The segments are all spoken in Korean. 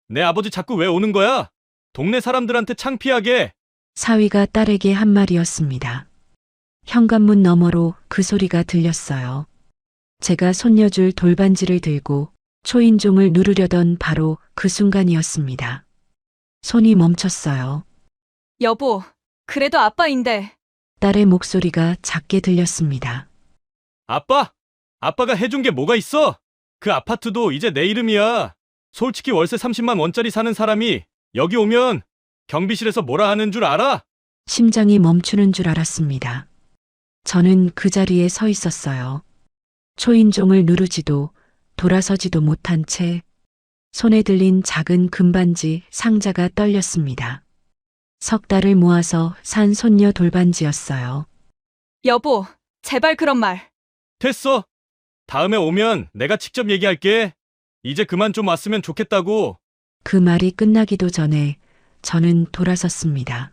내 아버지 자꾸 왜 오는 거야? 동네 사람들한테 창피하게. 사위가 딸에게 한 말이었습니다. 현관문 너머로 그 소리가 들렸어요. 제가 손녀줄 돌반지를 들고 초인종을 누르려던 바로 그 순간이었습니다. 손이 멈췄어요. 여보, 그래도 아빠인데. 딸의 목소리가 작게 들렸습니다. 아빠? 아빠가 해준 게 뭐가 있어? 그 아파트도 이제 내 이름이야. 솔직히 월세 30만 원짜리 사는 사람이 여기 오면 경비실에서 뭐라 하는 줄 알아? 심장이 멈추는 줄 알았습니다. 저는 그 자리에 서 있었어요. 초인종을 누르지도 돌아서지도 못한 채 손에 들린 작은 금반지 상자가 떨렸습니다. 석 달을 모아서 산 손녀 돌반지였어요. 여보, 제발 그런 말. 됐어. 다음에 오면 내가 직접 얘기할게. 이제 그만 좀 왔으면 좋겠다고. 그 말이 끝나기도 전에 저는 돌아섰습니다.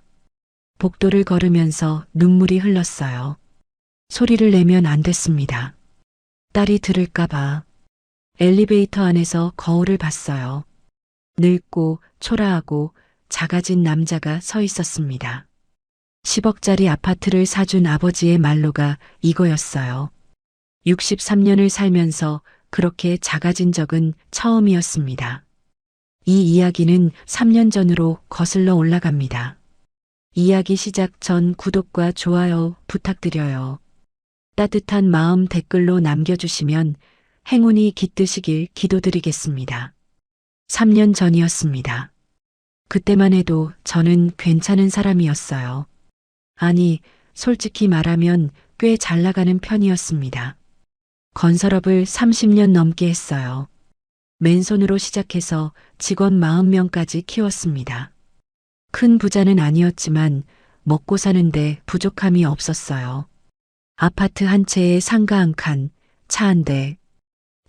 복도를 걸으면서 눈물이 흘렀어요. 소리를 내면 안 됐습니다. 딸이 들을까봐. 엘리베이터 안에서 거울을 봤어요. 늙고 초라하고 작아진 남자가 서 있었습니다. 10억짜리 아파트를 사준 아버지의 말로가 이거였어요. 63년을 살면서 그렇게 작아진 적은 처음이었습니다. 이 이야기는 3년 전으로 거슬러 올라갑니다. 이야기 시작 전 구독과 좋아요 부탁드려요. 따뜻한 마음 댓글로 남겨주시면 행운이 깃드시길 기도드리겠습니다. 3년 전이었습니다. 그때만 해도 저는 괜찮은 사람이었어요. 아니, 솔직히 말하면 꽤 잘 나가는 편이었습니다. 건설업을 30년 넘게 했어요. 맨손으로 시작해서 직원 40명까지 키웠습니다. 큰 부자는 아니었지만 먹고 사는데 부족함이 없었어요. 아파트 한 채에 상가 한 칸, 차 한 대,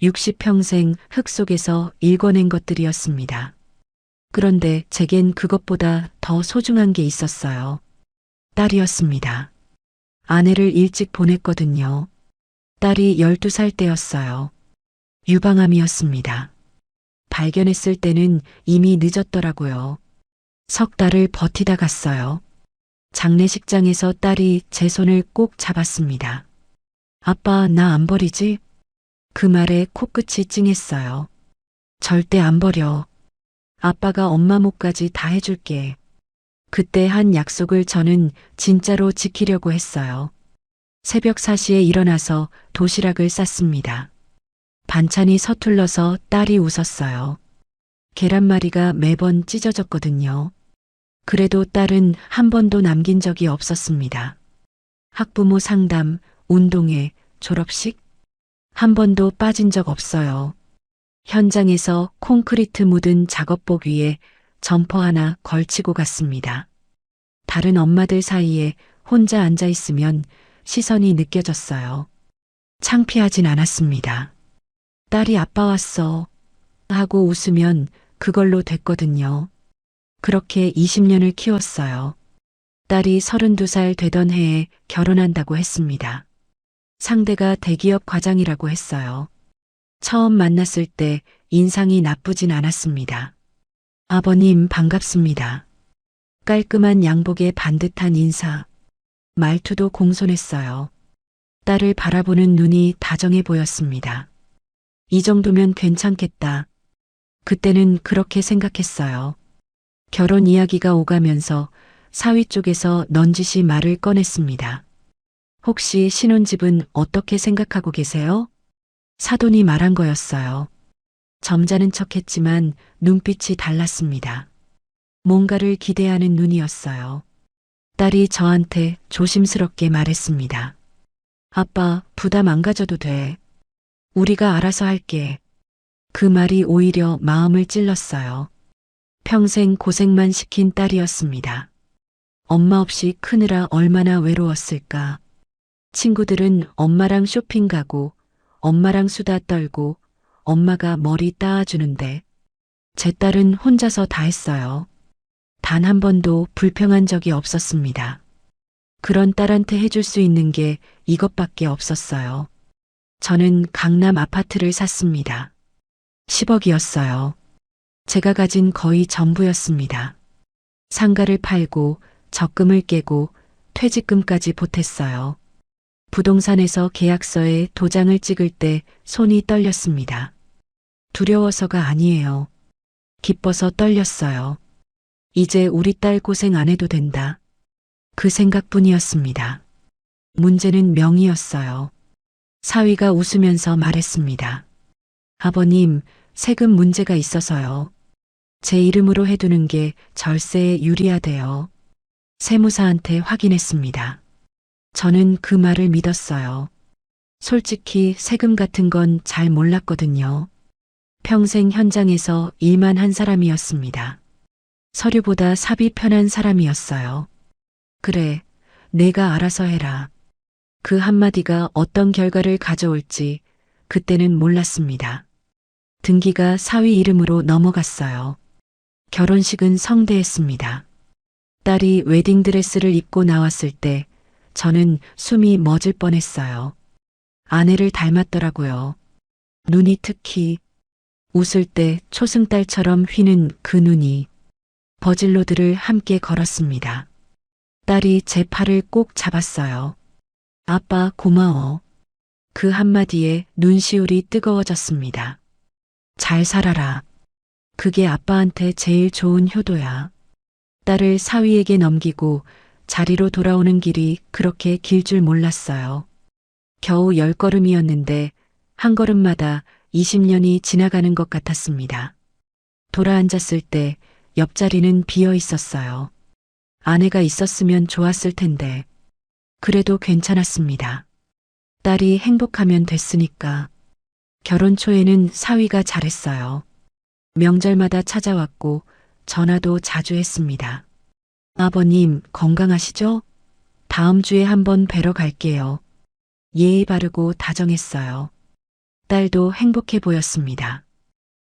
60평생 흙 속에서 일궈낸 것들이었습니다. 그런데 제겐 그것보다 더 소중한 게 있었어요. 딸이었습니다. 아내를 일찍 보냈거든요. 딸이 12살 때였어요. 유방암이었습니다. 발견했을 때는 이미 늦었더라고요. 석 달을 버티다 갔어요. 장례식장에서 딸이 제 손을 꼭 잡았습니다. 아빠, 나 안 버리지? 그 말에 코끝이 찡했어요. 절대 안 버려. 아빠가 엄마 몫까지 다 해줄게. 그때 한 약속을 저는 진짜로 지키려고 했어요. 새벽 4시에 일어나서 도시락을 쌌습니다. 반찬이 서툴러서 딸이 웃었어요. 계란말이가 매번 찢어졌거든요. 그래도 딸은 한 번도 남긴 적이 없었습니다. 학부모 상담, 운동회, 졸업식? 한 번도 빠진 적 없어요. 현장에서 콘크리트 묻은 작업복 위에 점퍼 하나 걸치고 갔습니다. 다른 엄마들 사이에 혼자 앉아 있으면 시선이 느껴졌어요. 창피하진 않았습니다. 딸이 아빠 왔어 하고 웃으면 그걸로 됐거든요. 그렇게 20년을 키웠어요. 딸이 32살 되던 해에 결혼한다고 했습니다. 상대가 대기업 과장이라고 했어요. 처음 만났을 때 인상이 나쁘진 않았습니다. 아버님 반갑습니다. 깔끔한 양복에 반듯한 인사. 말투도 공손했어요. 딸을 바라보는 눈이 다정해 보였습니다. 이 정도면 괜찮겠다. 그때는 그렇게 생각했어요. 결혼 이야기가 오가면서 사위 쪽에서 넌지시 말을 꺼냈습니다. 혹시 신혼집은 어떻게 생각하고 계세요? 사돈이 말한 거였어요. 점잖은 척했지만 눈빛이 달랐습니다. 뭔가를 기대하는 눈이었어요. 딸이 저한테 조심스럽게 말했습니다. 아빠, 부담 안 가져도 돼. 우리가 알아서 할게. 그 말이 오히려 마음을 찔렀어요. 평생 고생만 시킨 딸이었습니다. 엄마 없이 크느라 얼마나 외로웠을까. 친구들은 엄마랑 쇼핑 가고 엄마랑 수다 떨고 엄마가 머리 따아주는데 제 딸은 혼자서 다 했어요. 단 한 번도 불평한 적이 없었습니다. 그런 딸한테 해줄 수 있는 게 이것밖에 없었어요. 저는 강남 아파트를 샀습니다. 10억이었어요. 제가 가진 거의 전부였습니다. 상가를 팔고 적금을 깨고 퇴직금까지 보탰어요. 부동산에서 계약서에 도장을 찍을 때 손이 떨렸습니다. 두려워서가 아니에요. 기뻐서 떨렸어요. 이제 우리 딸 고생 안 해도 된다. 그 생각뿐이었습니다. 문제는 명의였어요. 사위가 웃으면서 말했습니다. 아버님, 세금 문제가 있어서요. 제 이름으로 해두는 게 절세에 유리하대요. 세무사한테 확인했습니다. 저는 그 말을 믿었어요. 솔직히 세금 같은 건 잘 몰랐거든요. 평생 현장에서 일만 한 사람이었습니다. 서류보다 삽이 편한 사람이었어요. 그래, 내가 알아서 해라. 그 한마디가 어떤 결과를 가져올지 그때는 몰랐습니다. 등기가 사위 이름으로 넘어갔어요. 결혼식은 성대했습니다. 딸이 웨딩드레스를 입고 나왔을 때 저는 숨이 멎을 뻔했어요. 아내를 닮았더라고요. 눈이 특히 웃을 때 초승달처럼 휘는 그 눈이 버질로드를 함께 걸었습니다. 딸이 제 팔을 꼭 잡았어요. 아빠 고마워. 그 한마디에 눈시울이 뜨거워졌습니다. 잘 살아라. 그게 아빠한테 제일 좋은 효도야. 딸을 사위에게 넘기고 자리로 돌아오는 길이 그렇게 길 줄 몰랐어요. 겨우 10걸음이었는데 한 걸음마다 20년이 지나가는 것 같았습니다. 돌아앉았을 때 옆자리는 비어 있었어요. 아내가 있었으면 좋았을 텐데 그래도 괜찮았습니다. 딸이 행복하면 됐으니까. 결혼 초에는 사위가 잘했어요. 명절마다 찾아왔고 전화도 자주 했습니다. 아버님 건강하시죠? 다음 주에 한번 뵈러 갈게요. 예의 바르고 다정했어요. 딸도 행복해 보였습니다.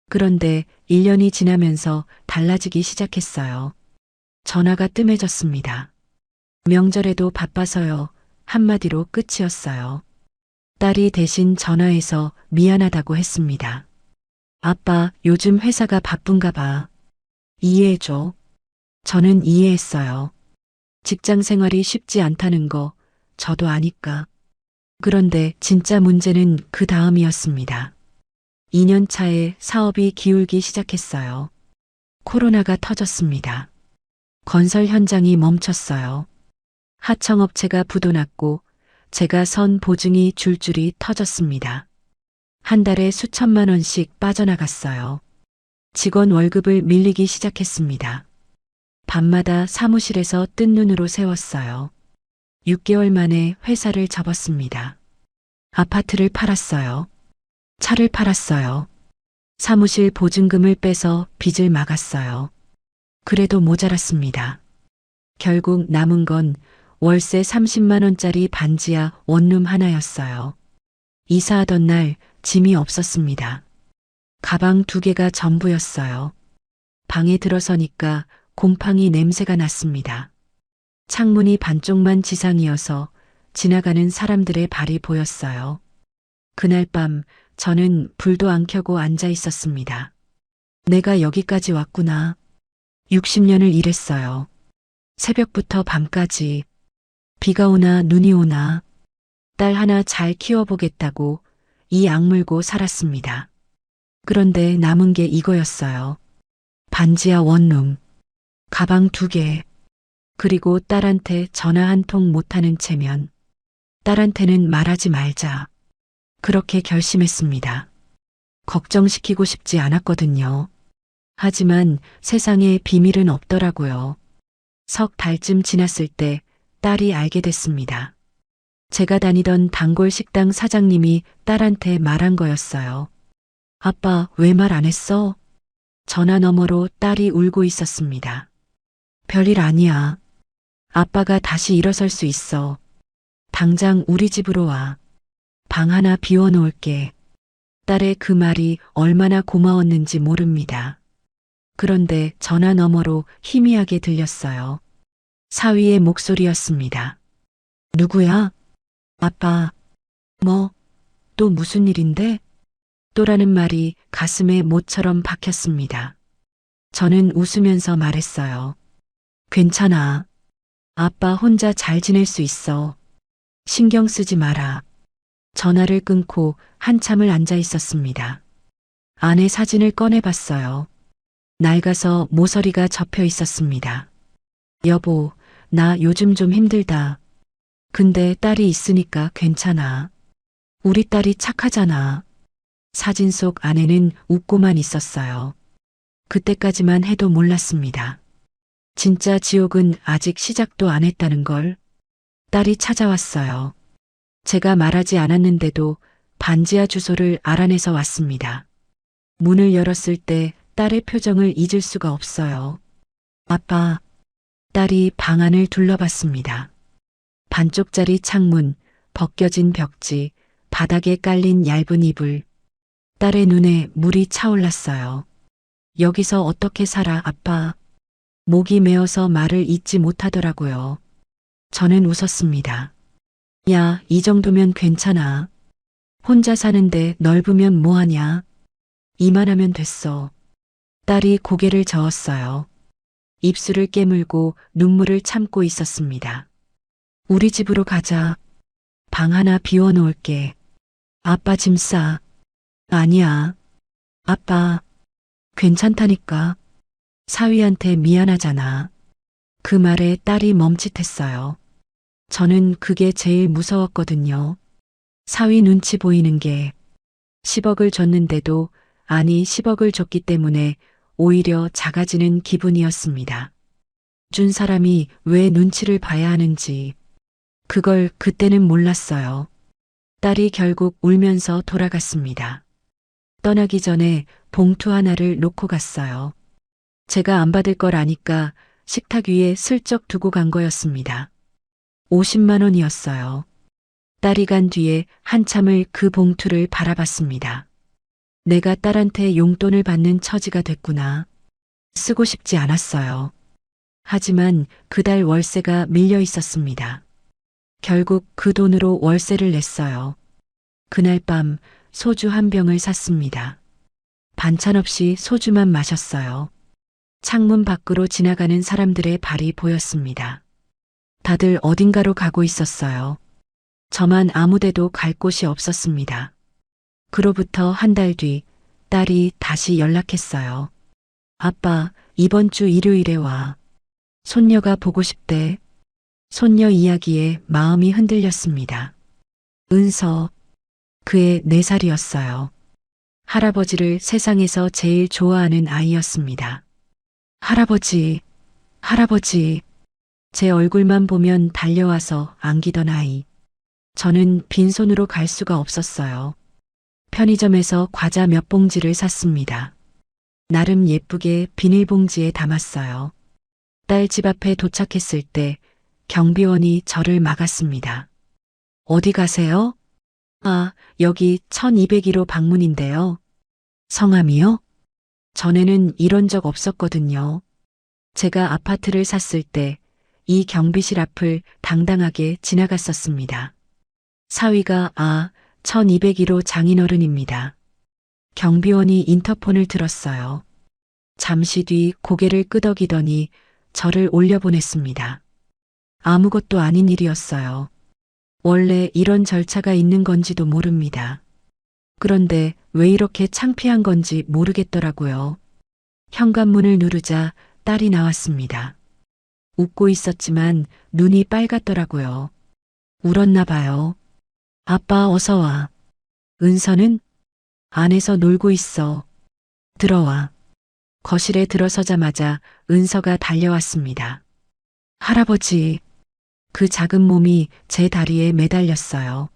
그런데 1년이 지나면서 달라지기 시작했어요. 전화가 뜸해졌습니다. 명절에도 바빠서요. 한마디로 끝이었어요. 딸이 대신 전화해서 미안하다고 했습니다. 아빠, 요즘 회사가 바쁜가 봐. 이해해줘. 저는 이해했어요. 직장 생활이 쉽지 않다는 거 저도 아니까. 그런데 진짜 문제는 그 다음이었습니다. 2년 차에 사업이 기울기 시작했어요. 코로나가 터졌습니다. 건설 현장이 멈췄어요. 하청업체가 부도났고 제가 선 보증이 줄줄이 터졌습니다. 한 달에 수천만 원씩 빠져나갔어요. 직원 월급을 밀리기 시작했습니다. 밤마다 사무실에서 뜬 눈으로 세웠어요. 6개월 만에 회사를 접었습니다. 아파트를 팔았어요. 차를 팔았어요. 사무실 보증금을 빼서 빚을 막았어요. 그래도 모자랐습니다. 결국 남은 건 월세 30만 원짜리 반지하 원룸 하나였어요. 이사하던 날 짐이 없었습니다. 가방 2개가 전부였어요. 방에 들어서니까 곰팡이 냄새가 났습니다. 창문이 반쪽만 지상이어서 지나가는 사람들의 발이 보였어요. 그날 밤 저는 불도 안 켜고 앉아 있었습니다. 내가 여기까지 왔구나. 60년을 일했어요. 새벽부터 밤까지. 비가 오나 눈이 오나 딸 하나 잘 키워보겠다고 이 악물고 살았습니다. 그런데 남은 게 이거였어요. 반지하 원룸, 가방 2개, 그리고 딸한테 전화 한 통 못하는 체면. 딸한테는 말하지 말자. 그렇게 결심했습니다. 걱정시키고 싶지 않았거든요. 하지만 세상에 비밀은 없더라고요. 석 달쯤 지났을 때 딸이 알게 됐습니다. 제가 다니던 단골 식당 사장님이 딸한테 말한 거였어요. 아빠, 왜 말 안 했어? 전화 너머로 딸이 울고 있었습니다. 별일 아니야. 아빠가 다시 일어설 수 있어. 당장 우리 집으로 와. 방 하나 비워놓을게. 딸의 그 말이 얼마나 고마웠는지 모릅니다. 그런데 전화 너머로 희미하게 들렸어요. 사위의 목소리였습니다. 누구야? 아빠. 뭐? 또 무슨 일인데? 또라는 말이 가슴에 못처럼 박혔습니다. 저는 웃으면서 말했어요. 괜찮아. 아빠 혼자 잘 지낼 수 있어. 신경 쓰지 마라. 전화를 끊고 한참을 앉아 있었습니다. 아내 사진을 꺼내봤어요. 낡아서 모서리가 접혀 있었습니다. 여보, 나 요즘 좀 힘들다. 근데 딸이 있으니까 괜찮아. 우리 딸이 착하잖아. 사진 속 아내는 웃고만 있었어요. 그때까지만 해도 몰랐습니다. 진짜 지옥은 아직 시작도 안 했다는 걸. 딸이 찾아왔어요. 제가 말하지 않았는데도 반지하 주소를 알아내서 왔습니다. 문을 열었을 때 딸의 표정을 잊을 수가 없어요. 아빠, 딸이 방 안을 둘러봤습니다. 반쪽짜리 창문, 벗겨진 벽지, 바닥에 깔린 얇은 이불. 딸의 눈에 물이 차올랐어요. 여기서 어떻게 살아, 아빠? 목이 메어서 말을 잇지 못하더라고요. 저는 웃었습니다. 야, 이 정도면 괜찮아. 혼자 사는데 넓으면 뭐하냐? 이만하면 됐어. 딸이 고개를 저었어요. 입술을 깨물고 눈물을 참고 있었습니다. 우리 집으로 가자. 방 하나 비워놓을게. 아빠 짐 싸. 아니야. 아빠, 괜찮다니까. 사위한테 미안하잖아. 그 말에 딸이 멈칫했어요. 저는 그게 제일 무서웠거든요. 사위 눈치 보이는 게 10억을 줬는데도 아니 10억을 줬기 때문에 오히려 작아지는 기분이었습니다. 준 사람이 왜 눈치를 봐야 하는지 그걸 그때는 몰랐어요. 딸이 결국 울면서 돌아갔습니다. 떠나기 전에 봉투 하나를 놓고 갔어요. 제가 안 받을 걸 아니까 식탁 위에 슬쩍 두고 간 거였습니다. 50만 원이었어요. 딸이 간 뒤에 한참을 그 봉투를 바라봤습니다. 내가 딸한테 용돈을 받는 처지가 됐구나. 쓰고 싶지 않았어요. 하지만 그달 월세가 밀려 있었습니다. 결국 그 돈으로 월세를 냈어요. 그날 밤 소주 한 병을 샀습니다. 반찬 없이 소주만 마셨어요. 창문 밖으로 지나가는 사람들의 발이 보였습니다. 다들 어딘가로 가고 있었어요. 저만 아무데도 갈 곳이 없었습니다. 그로부터 한 달 뒤 딸이 다시 연락했어요. 아빠, 이번 주 일요일에 와. 손녀가 보고 싶대. 손녀 이야기에 마음이 흔들렸습니다. 은서, 그애 4살이었어요. 할아버지를 세상에서 제일 좋아하는 아이였습니다. 할아버지, 할아버지. 제 얼굴만 보면 달려와서 안기던 아이. 저는 빈손으로 갈 수가 없었어요. 편의점에서 과자 몇 봉지를 샀습니다. 나름 예쁘게 비닐봉지에 담았어요. 딸 집 앞에 도착했을 때 경비원이 저를 막았습니다. 어디 가세요? 아, 여기 1201호 방문인데요. 성함이요? 전에는 이런 적 없었거든요. 제가 아파트를 샀을 때 이 경비실 앞을 당당하게 지나갔었습니다. 사위가 1201호 장인어른입니다. 경비원이 인터폰을 들었어요. 잠시 뒤 고개를 끄덕이더니 저를 올려보냈습니다. 아무것도 아닌 일이었어요. 원래 이런 절차가 있는 건지도 모릅니다. 그런데 왜 이렇게 창피한 건지 모르겠더라고요. 현관문을 누르자 딸이 나왔습니다. 웃고 있었지만 눈이 빨갛더라고요. 울었나 봐요. 아빠 어서 와. 은서는? 안에서 놀고 있어. 들어와. 거실에 들어서자마자 은서가 달려왔습니다. 할아버지. 그 작은 몸이 제 다리에 매달렸어요.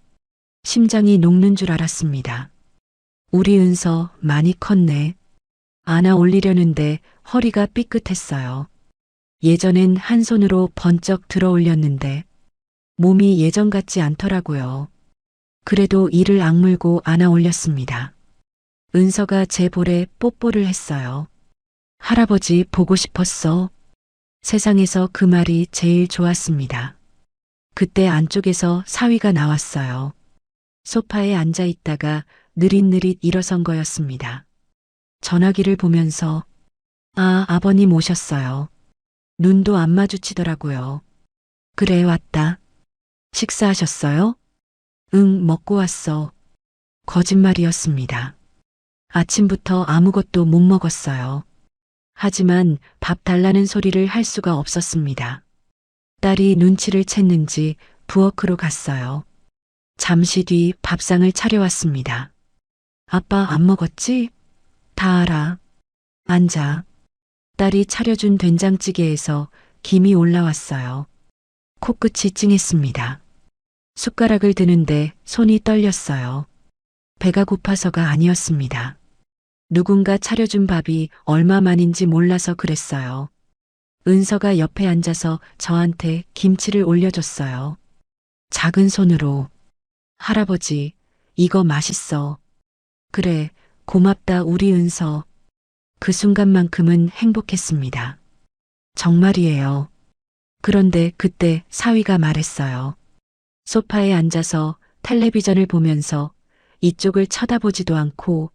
심장이 녹는 줄 알았습니다. 우리 은서 많이 컸네. 안아 올리려는데 허리가 삐끗했어요. 예전엔 한 손으로 번쩍 들어 올렸는데 몸이 예전 같지 않더라고요. 그래도 이를 악물고 안아 올렸습니다. 은서가 제 볼에 뽀뽀를 했어요. 할아버지 보고 싶었어. 세상에서 그 말이 제일 좋았습니다. 그때 안쪽에서 사위가 나왔어요. 소파에 앉아 있다가 느릿느릿 일어선 거였습니다. 전화기를 보면서 아, 아버님 오셨어요. 눈도 안 마주치더라고요. 그래, 왔다. 식사하셨어요? 응, 먹고 왔어. 거짓말이었습니다. 아침부터 아무것도 못 먹었어요. 하지만 밥 달라는 소리를 할 수가 없었습니다. 딸이 눈치를 챘는지 부엌으로 갔어요. 잠시 뒤 밥상을 차려왔습니다. 아빠 안 먹었지? 다 알아. 앉아. 딸이 차려준 된장찌개에서 김이 올라왔어요. 코끝이 찡했습니다. 숟가락을 드는데 손이 떨렸어요. 배가 고파서가 아니었습니다. 누군가 차려준 밥이 얼마만인지 몰라서 그랬어요. 은서가 옆에 앉아서 저한테 김치를 올려줬어요. 작은 손으로. 할아버지, 이거 맛있어. 그래, 고맙다 우리 은서. 그 순간만큼은 행복했습니다. 정말이에요. 그런데 그때 사위가 말했어요. 소파에 앉아서 텔레비전을 보면서 이쪽을 쳐다보지도 않고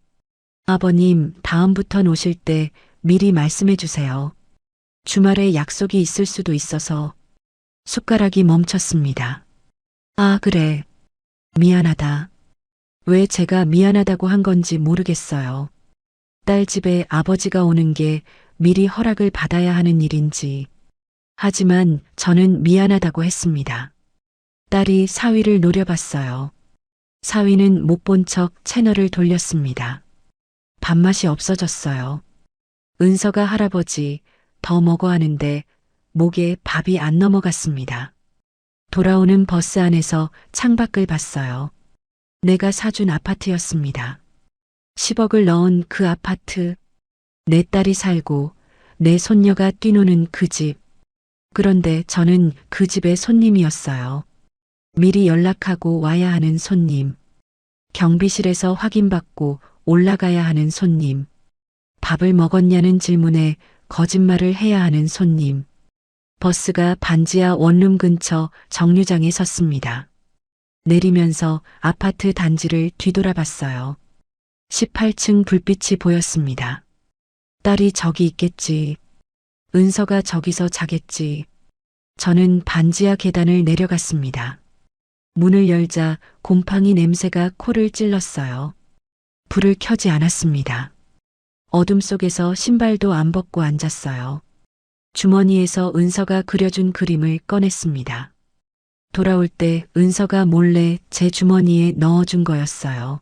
아버님, 다음부턴 오실 때 미리 말씀해 주세요. 주말에 약속이 있을 수도 있어서 숟가락이 멈췄습니다. 아, 그래. 미안하다. 왜 제가 미안하다고 한 건지 모르겠어요. 딸 집에 아버지가 오는 게 미리 허락을 받아야 하는 일인지. 하지만 저는 미안하다고 했습니다. 딸이 사위를 노려봤어요. 사위는 못 본 척 채널을 돌렸습니다. 밥맛이 없어졌어요. 은서가 할아버지 더 먹어 하는데 목에 밥이 안 넘어갔습니다. 돌아오는 버스 안에서 창밖을 봤어요. 내가 사준 아파트였습니다. 10억을 넣은 그 아파트. 내 딸이 살고 내 손녀가 뛰노는 그 집. 그런데 저는 그 집의 손님이었어요. 미리 연락하고 와야 하는 손님. 경비실에서 확인받고 올라가야 하는 손님. 밥을 먹었냐는 질문에 거짓말을 해야 하는 손님. 버스가 반지하 원룸 근처 정류장에 섰습니다. 내리면서 아파트 단지를 뒤돌아봤어요. 18층 불빛이 보였습니다. 딸이 저기 있겠지. 은서가 저기서 자겠지. 저는 반지하 계단을 내려갔습니다. 문을 열자 곰팡이 냄새가 코를 찔렀어요. 불을 켜지 않았습니다. 어둠 속에서 신발도 안 벗고 앉았어요. 주머니에서 은서가 그려준 그림을 꺼냈습니다. 돌아올 때 은서가 몰래 제 주머니에 넣어준 거였어요.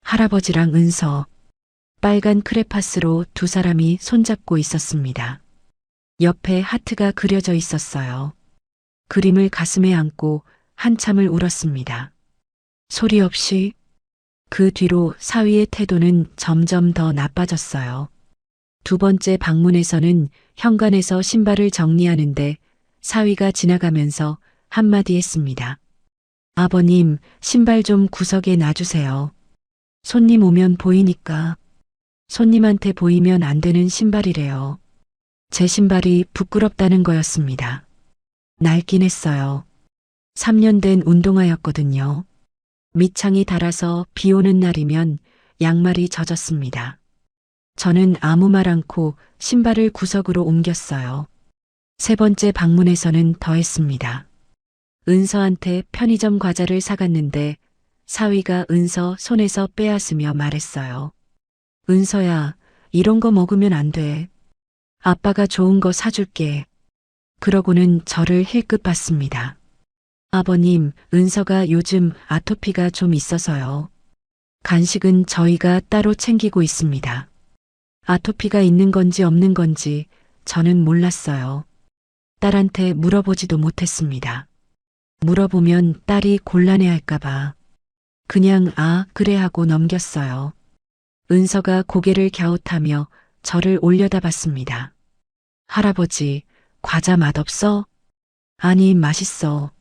할아버지랑 은서. 빨간 크레파스로 두 사람이 손잡고 있었습니다. 옆에 하트가 그려져 있었어요. 그림을 가슴에 안고 한참을 울었습니다. 소리 없이. 그 뒤로 사위의 태도는 점점 더 나빠졌어요. 두 번째 방문에서는 현관에서 신발을 정리하는데 사위가 지나가면서 한마디 했습니다. 아버님, 신발 좀 구석에 놔주세요. 손님 오면 보이니까. 손님한테 보이면 안 되는 신발이래요. 제 신발이 부끄럽다는 거였습니다. 낡긴 했어요. 3년 된 운동화였거든요. 밑창이 닳아서 비 오는 날이면 양말이 젖었습니다. 저는 아무 말 않고 신발을 구석으로 옮겼어요. 세 번째 방문에서는 더 했습니다. 은서한테 편의점 과자를 사갔는데 사위가 은서 손에서 빼앗으며 말했어요. 은서야, 이런 거 먹으면 안 돼. 아빠가 좋은 거 사줄게. 그러고는 저를 힐끗 봤습니다. 아버님, 은서가 요즘 아토피가 좀 있어서요. 간식은 저희가 따로 챙기고 있습니다. 아토피가 있는 건지 없는 건지 저는 몰랐어요. 딸한테 물어보지도 못했습니다. 물어보면 딸이 곤란해할까봐. 그냥 아, 그래 하고 넘겼어요. 은서가 고개를 갸웃하며 저를 올려다봤습니다. 할아버지, 과자 맛없어? 아니, 맛있어.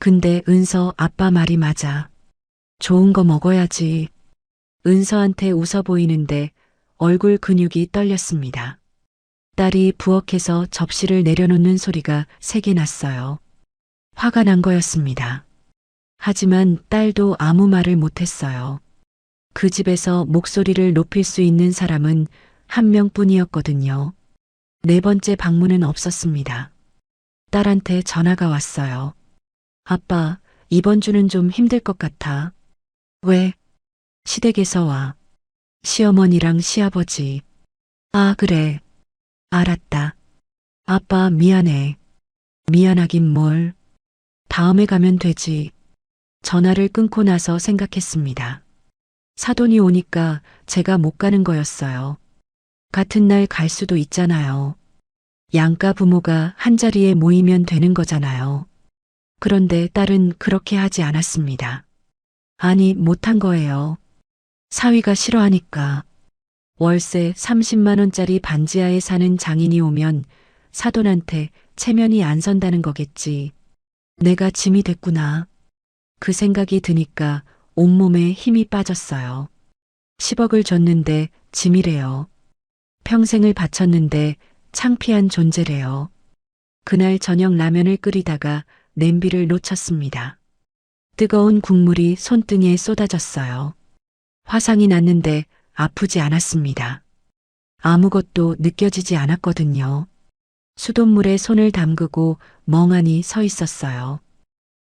근데 은서 아빠 말이 맞아. 좋은 거 먹어야지. 은서한테 웃어 보이는데 얼굴 근육이 떨렸습니다. 딸이 부엌에서 접시를 내려놓는 소리가 세게 났어요. 화가 난 거였습니다. 하지만 딸도 아무 말을 못했어요. 그 집에서 목소리를 높일 수 있는 사람은 한 명뿐이었거든요. 네 번째 방문은 없었습니다. 딸한테 전화가 왔어요. 아빠, 이번 주는 좀 힘들 것 같아. 왜? 시댁에서 와. 시어머니랑 시아버지. 아, 그래. 알았다. 아빠, 미안해. 미안하긴 뭘. 다음에 가면 되지. 전화를 끊고 나서 생각했습니다. 사돈이 오니까 제가 못 가는 거였어요. 같은 날 갈 수도 있잖아요. 양가 부모가 한자리에 모이면 되는 거잖아요. 그런데 딸은 그렇게 하지 않았습니다. 아니, 못한 거예요. 사위가 싫어하니까. 월세 30만 원짜리 반지하에 사는 장인이 오면 사돈한테 체면이 안 선다는 거겠지. 내가 짐이 됐구나. 그 생각이 드니까 온몸에 힘이 빠졌어요. 10억을 줬는데 짐이래요. 평생을 바쳤는데 창피한 존재래요. 그날 저녁 라면을 끓이다가 냄비를 놓쳤습니다. 뜨거운 국물이 손등에 쏟아졌어요. 화상이 났는데 아프지 않았습니다. 아무것도 느껴지지 않았거든요. 수돗물에 손을 담그고 멍하니 서 있었어요.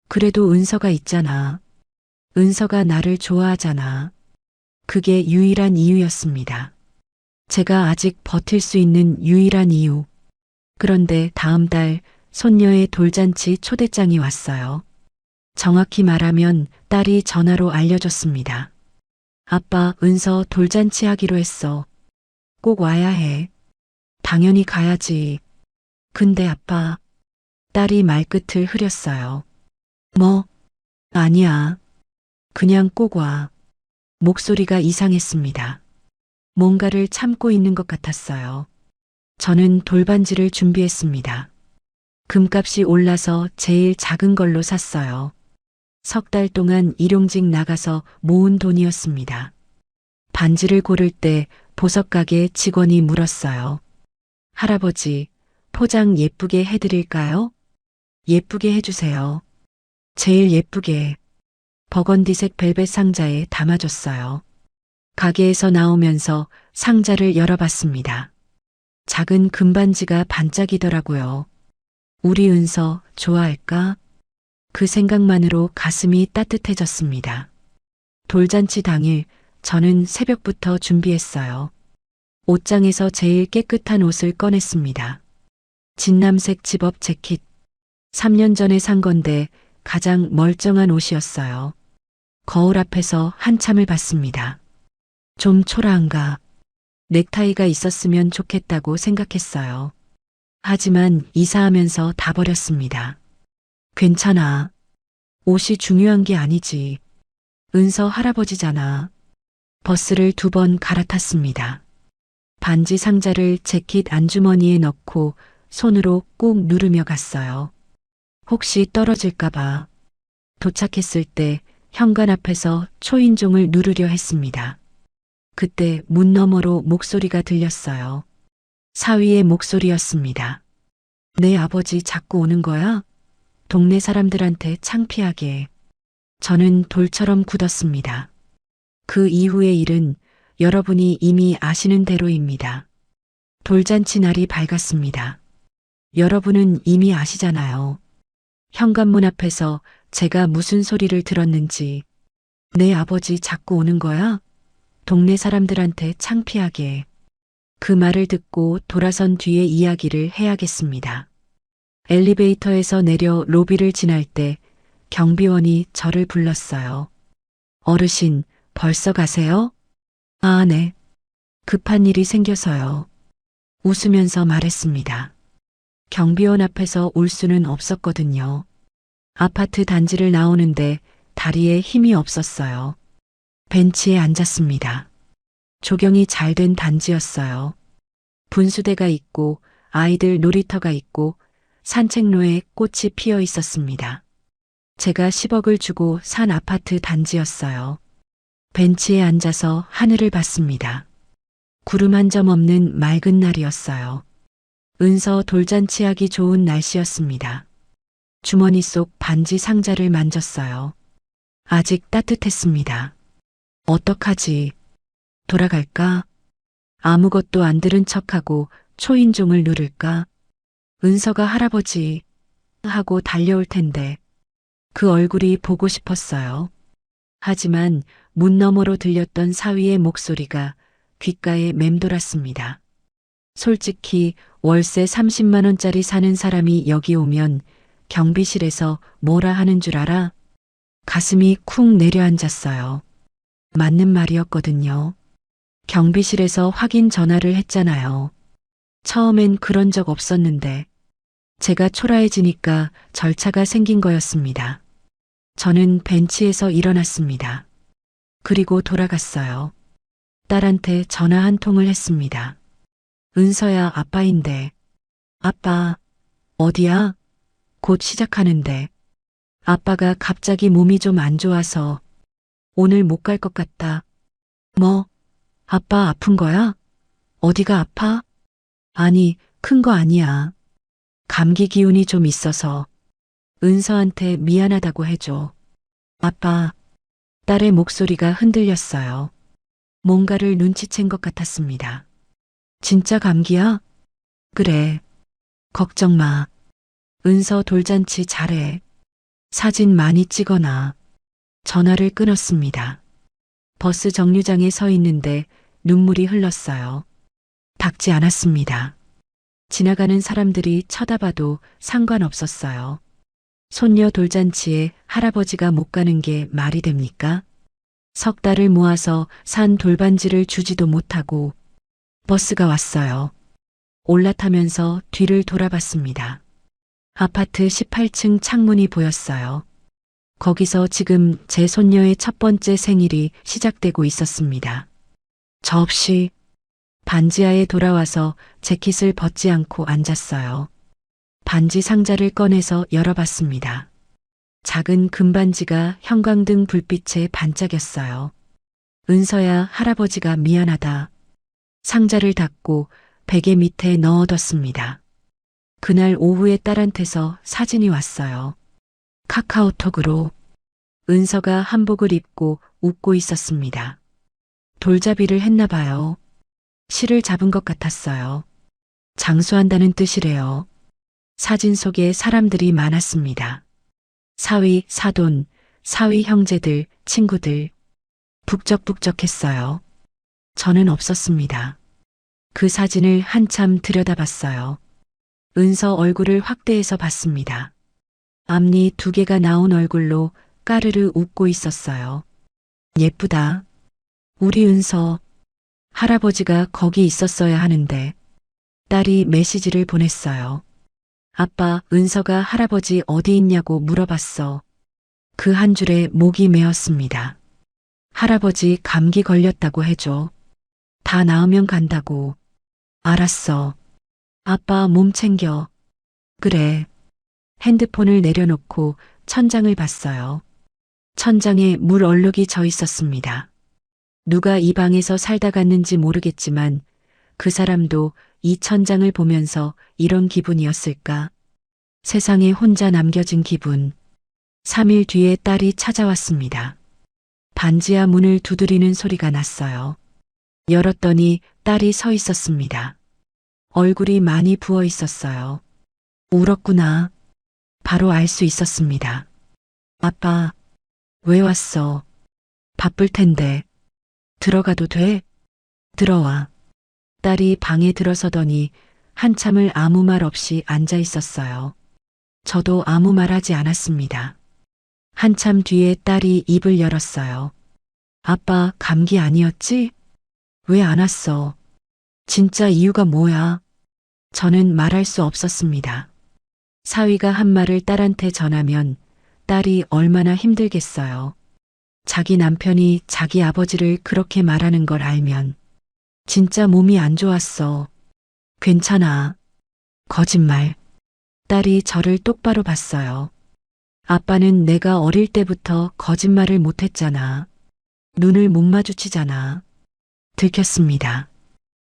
그래도 은서가 있잖아. 은서가 나를 좋아하잖아. 그게 유일한 이유였습니다. 제가 아직 버틸 수 있는 유일한 이유. 그런데 다음 달 손녀의 돌잔치 초대장이 왔어요. 정확히 말하면 딸이 전화로 알려줬습니다. 아빠, 은서 돌잔치 하기로 했어. 꼭 와야 해. 당연히 가야지. 근데 아빠, 딸이 말끝을 흐렸어요. 뭐? 아니야. 그냥 꼭 와. 목소리가 이상했습니다. 뭔가를 참고 있는 것 같았어요. 저는 돌반지를 준비했습니다. 금값이 올라서 제일 작은 걸로 샀어요. 석 달 동안 일용직 나가서 모은 돈이었습니다. 반지를 고를 때 보석가게 직원이 물었어요. 할아버지, 포장 예쁘게 해드릴까요? 예쁘게 해주세요. 제일 예쁘게. 버건디색 벨벳 상자에 담아줬어요. 가게에서 나오면서 상자를 열어봤습니다. 작은 금반지가 반짝이더라고요. 우리 은서 좋아할까? 그 생각만으로 가슴이 따뜻해졌습니다. 돌잔치 당일 저는 새벽부터 준비했어요. 옷장에서 제일 깨끗한 옷을 꺼냈습니다. 진남색 집업 재킷. 3년 전에 산 건데 가장 멀쩡한 옷이었어요. 거울 앞에서 한참을 봤습니다. 좀 초라한가? 넥타이가 있었으면 좋겠다고 생각했어요. 하지만 이사하면서 다 버렸습니다. 괜찮아. 옷이 중요한 게 아니지. 은서 할아버지잖아. 버스를 2번 갈아탔습니다. 반지 상자를 재킷 안주머니에 넣고 손으로 꾹 누르며 갔어요. 혹시 떨어질까봐. 도착했을 때 현관 앞에서 초인종을 누르려 했습니다. 그때 문 너머로 목소리가 들렸어요. 사위의 목소리였습니다. 내 아버지 자꾸 오는 거야? 동네 사람들한테 창피하게. 저는 돌처럼 굳었습니다. 그 이후의 일은 여러분이 이미 아시는 대로입니다. 돌잔치 날이 밝았습니다. 여러분은 이미 아시잖아요. 현관문 앞에서 제가 무슨 소리를 들었는지. 내 아버지 자꾸 오는 거야? 동네 사람들한테 창피하게. 그 말을 듣고 돌아선 뒤에 이야기를 해야겠습니다. 엘리베이터에서 내려 로비를 지날 때 경비원이 저를 불렀어요. 어르신, 벌써 가세요? 아, 네. 급한 일이 생겨서요. 웃으면서 말했습니다. 경비원 앞에서 울 수는 없었거든요. 아파트 단지를 나오는데 다리에 힘이 없었어요. 벤치에 앉았습니다. 조경이 잘 된 단지였어요. 분수대가 있고 아이들 놀이터가 있고 산책로에 꽃이 피어 있었습니다. 제가 10억을 주고 산 아파트 단지였어요. 벤치에 앉아서 하늘을 봤습니다. 구름 한 점 없는 맑은 날이었어요. 은서 돌잔치하기 좋은 날씨였습니다. 주머니 속 반지 상자를 만졌어요. 아직 따뜻했습니다. 어떡하지? 돌아갈까? 아무것도 안 들은 척하고 초인종을 누를까? 은서가 할아버지 하고 달려올 텐데 그 얼굴이 보고 싶었어요. 하지만 문 너머로 들렸던 사위의 목소리가 귓가에 맴돌았습니다. 솔직히 월세 30만 원짜리 사는 사람이 여기 오면 경비실에서 뭐라 하는 줄 알아? 가슴이 쿵 내려앉았어요. 맞는 말이었거든요. 경비실에서 확인 전화를 했잖아요. 처음엔 그런 적 없었는데 제가 초라해지니까 절차가 생긴 거였습니다. 저는 벤치에서 일어났습니다. 그리고 돌아갔어요. 딸한테 전화 한 통을 했습니다. 은서야, 아빠인데. 아빠, 어디야? 곧 시작하는데. 아빠가 갑자기 몸이 좀 안 좋아서 오늘 못 갈 것 같다. 뭐? 아빠 아픈 거야? 어디가 아파? 아니, 큰 거 아니야. 감기 기운이 좀 있어서 은서한테 미안하다고 해줘. 아빠, 딸의 목소리가 흔들렸어요. 뭔가를 눈치챈 것 같았습니다. 진짜 감기야? 그래. 걱정 마. 은서 돌잔치 잘해. 사진 많이 찍어놔. 전화를 끊었습니다. 버스 정류장에 서 있는데 눈물이 흘렀어요. 닦지 않았습니다. 지나가는 사람들이 쳐다봐도 상관없었어요. 손녀 돌잔치에 할아버지가 못 가는 게 말이 됩니까? 석 달을 모아서 산 돌반지를 주지도 못하고 버스가 왔어요. 올라타면서 뒤를 돌아봤습니다. 아파트 18층 창문이 보였어요. 거기서 지금 제 손녀의 첫 번째 생일이 시작되고 있었습니다. 저 없이 반지하에 돌아와서 재킷을 벗지 않고 앉았어요. 반지 상자를 꺼내서 열어봤습니다. 작은 금반지가 형광등 불빛에 반짝였어요. 은서야, 할아버지가 미안하다. 상자를 닫고 베개 밑에 넣어뒀습니다. 그날 오후에 딸한테서 사진이 왔어요. 카카오톡으로. 은서가 한복을 입고 웃고 있었습니다. 돌잡이를 했나 봐요. 실을 잡은 것 같았어요. 장수한다는 뜻이래요. 사진 속에 사람들이 많았습니다. 사위, 사돈, 사위 형제들, 친구들. 북적북적했어요. 저는 없었습니다. 그 사진을 한참 들여다봤어요. 은서 얼굴을 확대해서 봤습니다. 앞니 2개가 나온 얼굴로 까르르 웃고 있었어요. 예쁘다. 우리 은서. 할아버지가 거기 있었어야 하는데. 딸이 메시지를 보냈어요. 아빠, 은서가 할아버지 어디 있냐고 물어봤어. 그 한 줄에 목이 메었습니다. 할아버지 감기 걸렸다고 해줘. 다 나으면 간다고. 알았어. 아빠 몸 챙겨. 그래. 핸드폰을 내려놓고 천장을 봤어요. 천장에 물 얼룩이 져 있었습니다. 누가 이 방에서 살다 갔는지 모르겠지만 그 사람도 이 천장을 보면서 이런 기분이었을까? 세상에 혼자 남겨진 기분. 3일 뒤에 딸이 찾아왔습니다. 반지하 문을 두드리는 소리가 났어요. 열었더니 딸이 서 있었습니다. 얼굴이 많이 부어 있었어요. 울었구나. 바로 알 수 있었습니다. 아빠, 왜 왔어? 바쁠 텐데. 들어가도 돼? 들어와. 딸이 방에 들어서더니 한참을 아무 말 없이 앉아 있었어요. 저도 아무 말 하지 않았습니다. 한참 뒤에 딸이 입을 열었어요. 아빠 감기 아니었지? 왜 안 왔어? 진짜 이유가 뭐야? 저는 말할 수 없었습니다. 사위가 한 말을 딸한테 전하면 딸이 얼마나 힘들겠어요. 자기 남편이 자기 아버지를 그렇게 말하는 걸 알면 진짜 몸이 안 좋았어. 괜찮아. 거짓말. 딸이 저를 똑바로 봤어요. 아빠는 내가 어릴 때부터 거짓말을 못했잖아. 눈을 못 마주치잖아. 들켰습니다.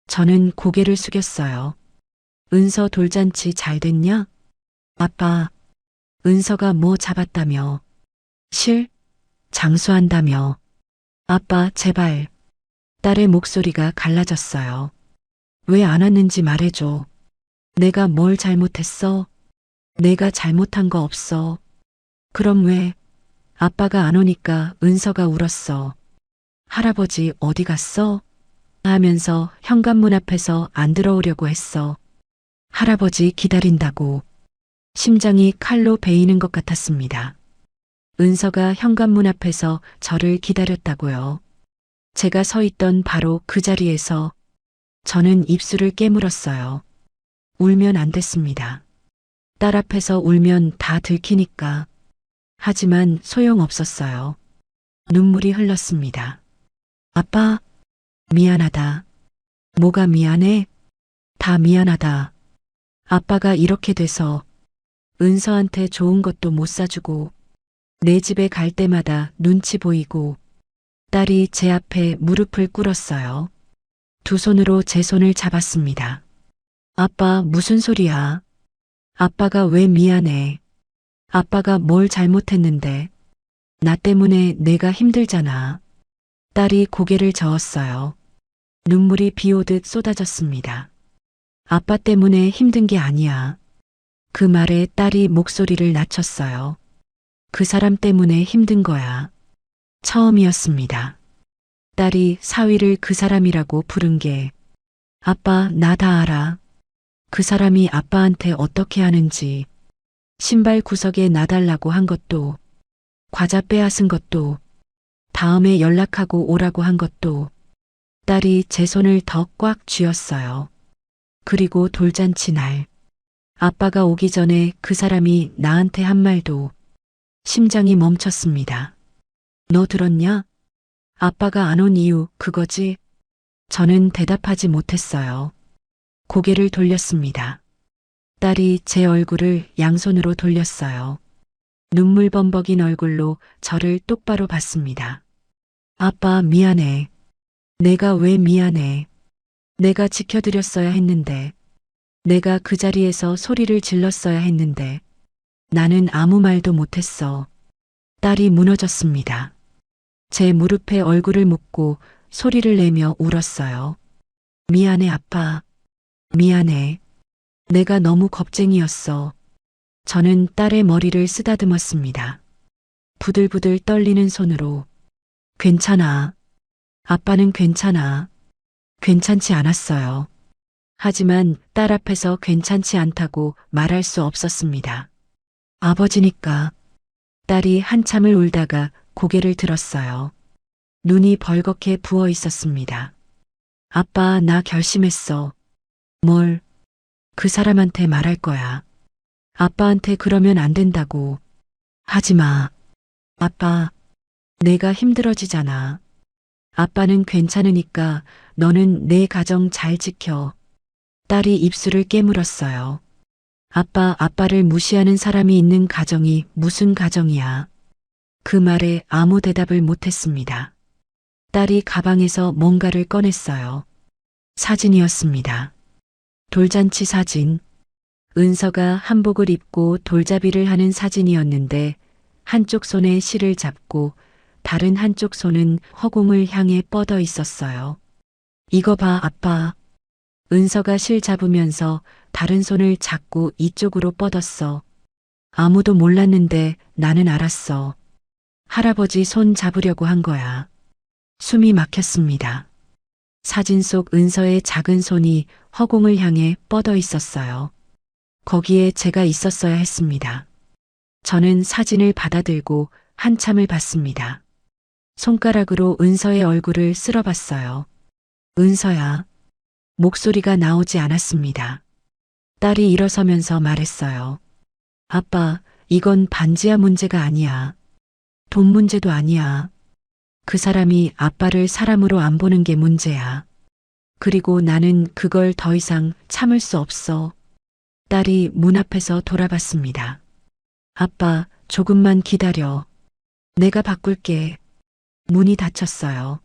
저는 고개를 숙였어요. 은서 돌잔치 잘 됐냐? 아빠, 은서가 뭐 잡았다며. 실? 장수한다며. 아빠, 제발. 딸의 목소리가 갈라졌어요. 왜 안 왔는지 말해줘. 내가 뭘 잘못했어? 내가 잘못한 거 없어. 그럼 왜? 아빠가 안 오니까 은서가 울었어. 할아버지 어디 갔어? 하면서 현관문 앞에서 안 들어오려고 했어. 할아버지 기다린다고. 심장이 칼로 베이는 것 같았습니다. 은서가 현관문 앞에서 저를 기다렸다고요. 제가 서 있던 바로 그 자리에서 저는 입술을 깨물었어요. 울면 안 됐습니다. 딸 앞에서 울면 다 들키니까. 하지만 소용없었어요. 눈물이 흘렀습니다. 아빠, 미안하다. 뭐가 미안해? 다 미안하다. 아빠가 이렇게 돼서 은서한테 좋은 것도 못 사주고 내 집에 갈 때마다 눈치 보이고 딸이 제 앞에 무릎을 꿇었어요. 두 손으로 제 손을 잡았습니다. 아빠 무슨 소리야? 아빠가 왜 미안해? 아빠가 뭘 잘못했는데? 나 때문에 내가 힘들잖아. 딸이 고개를 저었어요. 눈물이 비 오듯 쏟아졌습니다. 아빠 때문에 힘든 게 아니야. 그 말에 딸이 목소리를 낮췄어요. 그 사람 때문에 힘든 거야. 처음이었습니다. 딸이 사위를 그 사람이라고 부른 게 아빠 나 다 알아. 그 사람이 아빠한테 어떻게 하는지 신발 구석에 놔달라고 한 것도 과자 빼앗은 것도 다음에 연락하고 오라고 한 것도 딸이 제 손을 더 꽉 쥐었어요. 그리고 돌잔치 날 아빠가 오기 전에 그 사람이 나한테 한 말도 심장이 멈췄습니다. 너 들었냐? 아빠가 안 온 이유 그거지? 저는 대답하지 못했어요. 고개를 돌렸습니다. 딸이 제 얼굴을 양손으로 돌렸어요. 눈물 범벅인 얼굴로 저를 똑바로 봤습니다. 아빠 미안해. 내가 왜 미안해. 내가 지켜드렸어야 했는데. 내가 그 자리에서 소리를 질렀어야 했는데. 나는 아무 말도 못했어. 딸이 무너졌습니다. 제 무릎에 얼굴을 묻고 소리를 내며 울었어요. 미안해 아빠. 미안해. 내가 너무 겁쟁이였어. 저는 딸의 머리를 쓰다듬었습니다. 부들부들 떨리는 손으로. 괜찮아. 아빠는 괜찮아. 괜찮지 않았어요. 하지만 딸 앞에서 괜찮지 않다고 말할 수 없었습니다. 아버지니까. 딸이 한참을 울다가 고개를 들었어요. 눈이 벌겋게 부어 있었습니다. 아빠 나 결심했어. 뭘? 그 사람한테 말할 거야. 아빠한테 그러면 안 된다고. 하지 마. 아빠, 내가 힘들어지잖아. 아빠는 괜찮으니까 너는 내 가정 잘 지켜. 딸이 입술을 깨물었어요. 아빠를 무시하는 사람이 있는 가정이 무슨 가정이야. 그 말에 아무 대답을 못했습니다. 딸이 가방에서 뭔가를 꺼냈어요. 사진이었습니다. 돌잔치 사진. 은서가 한복을 입고 돌잡이를 하는 사진이었는데 한쪽 손에 실을 잡고 다른 한쪽 손은 허공을 향해 뻗어 있었어요. 이거 봐 아빠. 은서가 실 잡으면서 다른 손을 잡고 이쪽으로 뻗었어. 아무도 몰랐는데 나는 알았어. 할아버지 손 잡으려고 한 거야. 숨이 막혔습니다. 사진 속 은서의 작은 손이 허공을 향해 뻗어 있었어요. 거기에 제가 있었어야 했습니다. 저는 사진을 받아들고 한참을 봤습니다. 손가락으로 은서의 얼굴을 쓸어봤어요. 은서야. 목소리가 나오지 않았습니다. 딸이 일어서면서 말했어요. 아빠, 이건 반지하 문제가 아니야. 돈 문제도 아니야. 그 사람이 아빠를 사람으로 안 보는 게 문제야. 그리고 나는 그걸 더 이상 참을 수 없어. 딸이 문 앞에서 돌아봤습니다. 아빠, 조금만 기다려. 내가 바꿀게. 문이 닫혔어요.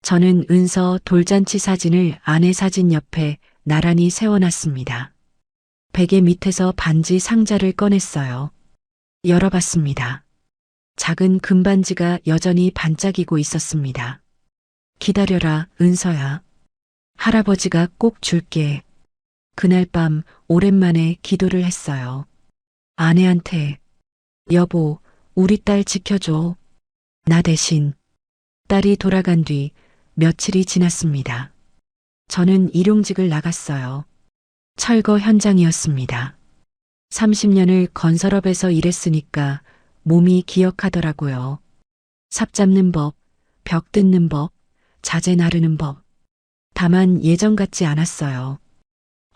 저는 은서 돌잔치 사진을 아내 사진 옆에 나란히 세워놨습니다. 베개 밑에서 반지 상자를 꺼냈어요. 열어봤습니다. 작은 금반지가 여전히 반짝이고 있었습니다. 기다려라, 은서야. 할아버지가 꼭 줄게. 그날 밤 오랜만에 기도를 했어요. 아내한테, 여보, 우리 딸 지켜줘. 나 대신. 딸이 돌아간 뒤 며칠이 지났습니다. 저는 일용직을 나갔어요. 철거 현장이었습니다. 30년을 건설업에서 일했으니까 몸이 기억하더라고요. 삽 잡는 법, 벽 뜯는 법, 자재 나르는 법. 다만 예전 같지 않았어요.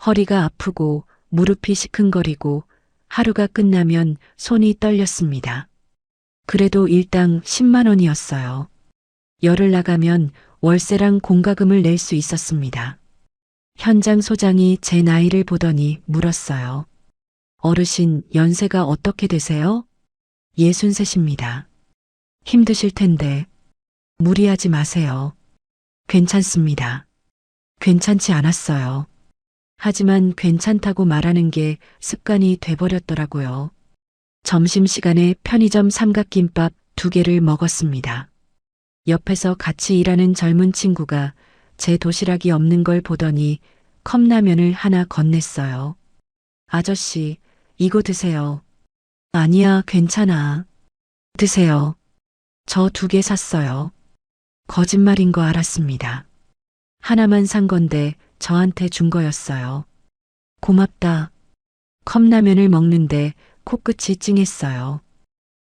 허리가 아프고 무릎이 시큰거리고 하루가 끝나면 손이 떨렸습니다. 그래도 일당 10만 원이었어요. 열흘 나가면 월세랑 공과금을 낼 수 있었습니다. 현장 소장이 제 나이를 보더니 물었어요. 어르신, 연세가 어떻게 되세요? 63입니다. 힘드실 텐데 무리하지 마세요. 괜찮습니다. 괜찮지 않았어요. 하지만 괜찮다고 말하는 게 습관이 돼버렸더라고요. 점심시간에 편의점 삼각김밥 2개를 먹었습니다. 옆에서 같이 일하는 젊은 친구가 제 도시락이 없는 걸 보더니 컵라면을 하나 건넸어요. 아저씨, 이거 드세요. 아니야, 괜찮아. 드세요. 저 2개 샀어요. 거짓말인 거 알았습니다. 하나만 산 건데 저한테 준 거였어요. 고맙다. 컵라면을 먹는데 코끝이 찡했어요.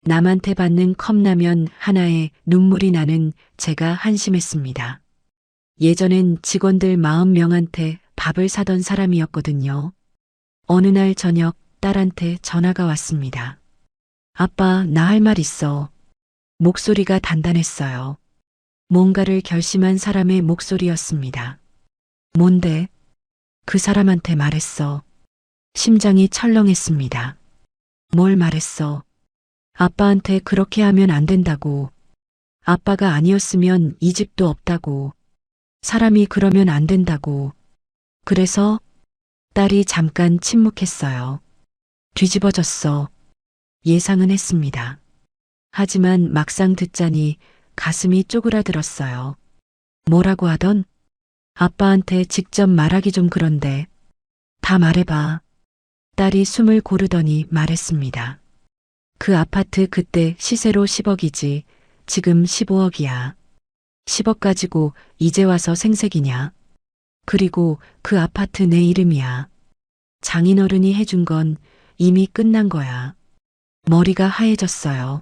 남한테 받는 컵라면 하나에 눈물이 나는 제가 한심했습니다. 예전엔 직원들 40명한테 밥을 사던 사람이었거든요. 어느 날 저녁 딸한테 전화가 왔습니다. 아빠, 나 할 말 있어. 목소리가 단단했어요. 뭔가를 결심한 사람의 목소리였습니다. 뭔데? 그 사람한테 말했어. 심장이 철렁했습니다. 뭘 말했어? 아빠한테 그렇게 하면 안 된다고. 아빠가 아니었으면 이 집도 없다고. 사람이 그러면 안 된다고. 그래서 딸이 잠깐 침묵했어요. 뒤집어졌어. 예상은 했습니다. 하지만 막상 듣자니 가슴이 쪼그라들었어요. 뭐라고 하던? 아빠한테 직접 말하기 좀 그런데. 다 말해봐. 딸이 숨을 고르더니 말했습니다. 그 아파트 그때 시세로 10억이지 지금 15억이야. 10억 가지고 이제 와서 생색이냐. 그리고 그 아파트 내 이름이야. 장인어른이 해준 건 이미 끝난 거야. 머리가 하얘졌어요.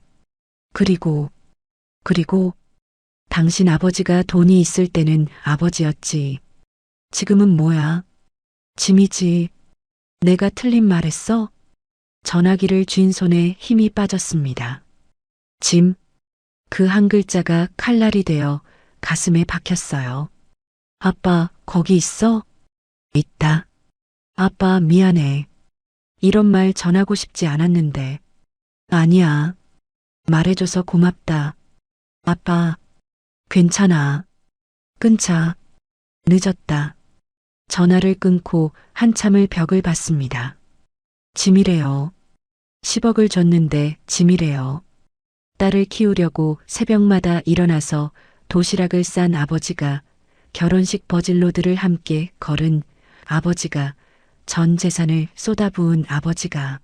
그리고 당신 아버지가 돈이 있을 때는 아버지였지. 지금은 뭐야? 짐이지. 내가 틀린 말했어? 전화기를 쥔 손에 힘이 빠졌습니다. 짐. 그 한 글자가 칼날이 되어 가슴에 박혔어요. 아빠, 거기 있어? 있다. 아빠, 미안해. 이런 말 전하고 싶지 않았는데. 아니야. 말해줘서 고맙다. 아빠, 괜찮아. 끊자. 늦었다. 전화를 끊고 한참을 벽을 봤습니다. 짐이래요. 10억을 줬는데 짐이래요. 딸을 키우려고 새벽마다 일어나서 도시락을 싼 아버지가, 결혼식 버질로들을 함께 걸은 아버지가, 전 재산을 쏟아부은 아버지가,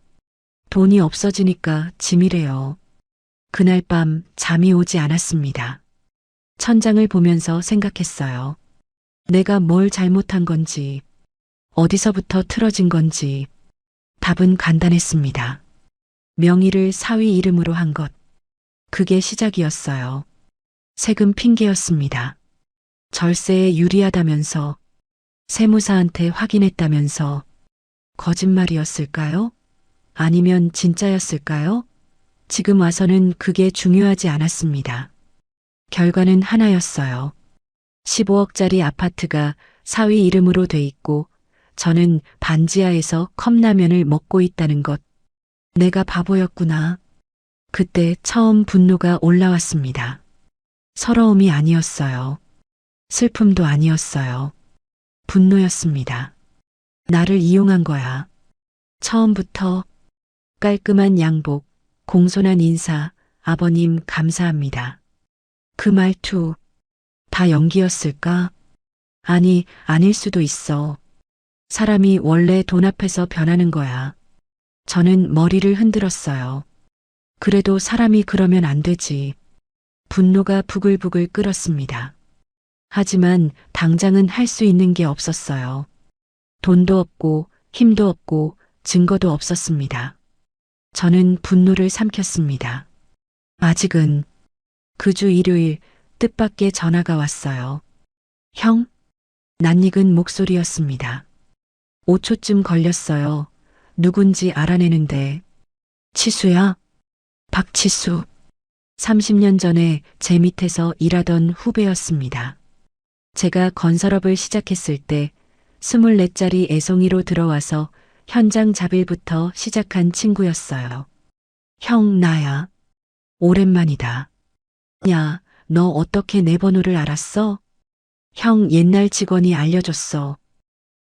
돈이 없어지니까 짐이래요. 그날 밤 잠이 오지 않았습니다. 천장을 보면서 생각했어요. 내가 뭘 잘못한 건지, 어디서부터 틀어진 건지. 답은 간단했습니다. 명의를 사위 이름으로 한 것. 그게 시작이었어요. 세금 핑계였습니다. 절세에 유리하다면서, 세무사한테 확인했다면서. 거짓말이었을까요? 아니면 진짜였을까요? 지금 와서는 그게 중요하지 않았습니다. 결과는 하나였어요. 15억짜리 아파트가 사위 이름으로 돼 있고 저는 반지하에서 컵라면을 먹고 있다는 것. 내가 바보였구나. 그때 처음 분노가 올라왔습니다. 서러움이 아니었어요. 슬픔도 아니었어요. 분노였습니다. 나를 이용한 거야. 처음부터. 깔끔한 양복, 공손한 인사, 아버님 감사합니다. 그 말투, 다 연기였을까? 아니, 아닐 수도 있어. 사람이 원래 돈 앞에서 변하는 거야. 저는 머리를 흔들었어요. 그래도 사람이 그러면 안 되지. 분노가 부글부글 끓었습니다. 하지만 당장은 할 수 있는 게 없었어요. 돈도 없고 힘도 없고 증거도 없었습니다. 저는 분노를 삼켰습니다. 아직은 그 주 일요일 뜻밖의 전화가 왔어요. 형? 낯익은 목소리였습니다. 5초쯤 걸렸어요. 누군지 알아내는데. 치수야? 박치수. 30년 전에 제 밑에서 일하던 후배였습니다. 제가 건설업을 시작했을 때 24짜리 애송이로 들어와서 현장 잡일부터 시작한 친구였어요. 형, 나야. 오랜만이다. 야, 너 어떻게 내 번호를 알았어? 형, 옛날 직원이 알려줬어.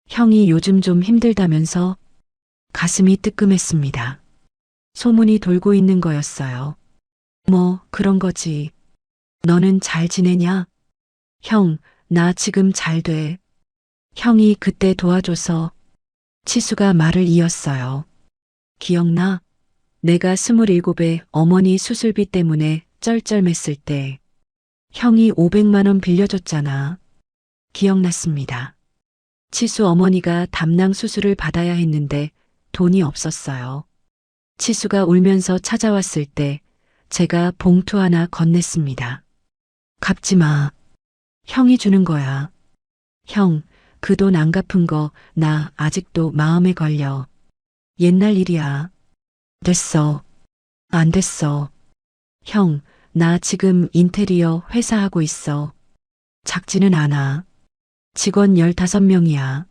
형이 요즘 좀 힘들다면서? 가슴이 뜨끔했습니다. 소문이 돌고 있는 거였어요. 뭐, 그런 거지. 너는 잘 지내냐? 형, 나 지금 잘 돼. 형이 그때 도와줘서. 치수가 말을 이었어요. 기억나? 내가 27에 어머니 수술비 때문에 쩔쩔맸을 때 형이 500만 원 빌려줬잖아. 기억났습니다. 치수 어머니가 담낭 수술을 받아야 했는데 돈이 없었어요. 치수가 울면서 찾아왔을 때 제가 봉투 하나 건넸습니다. 갚지 마. 형이 주는 거야. 형, 그 돈 안 갚은 거 나 아직도 마음에 걸려. 옛날 일이야. 됐어. 안 됐어. 형, 나 지금 인테리어 회사 하고 있어. 작지는 않아. 직원 15명이야.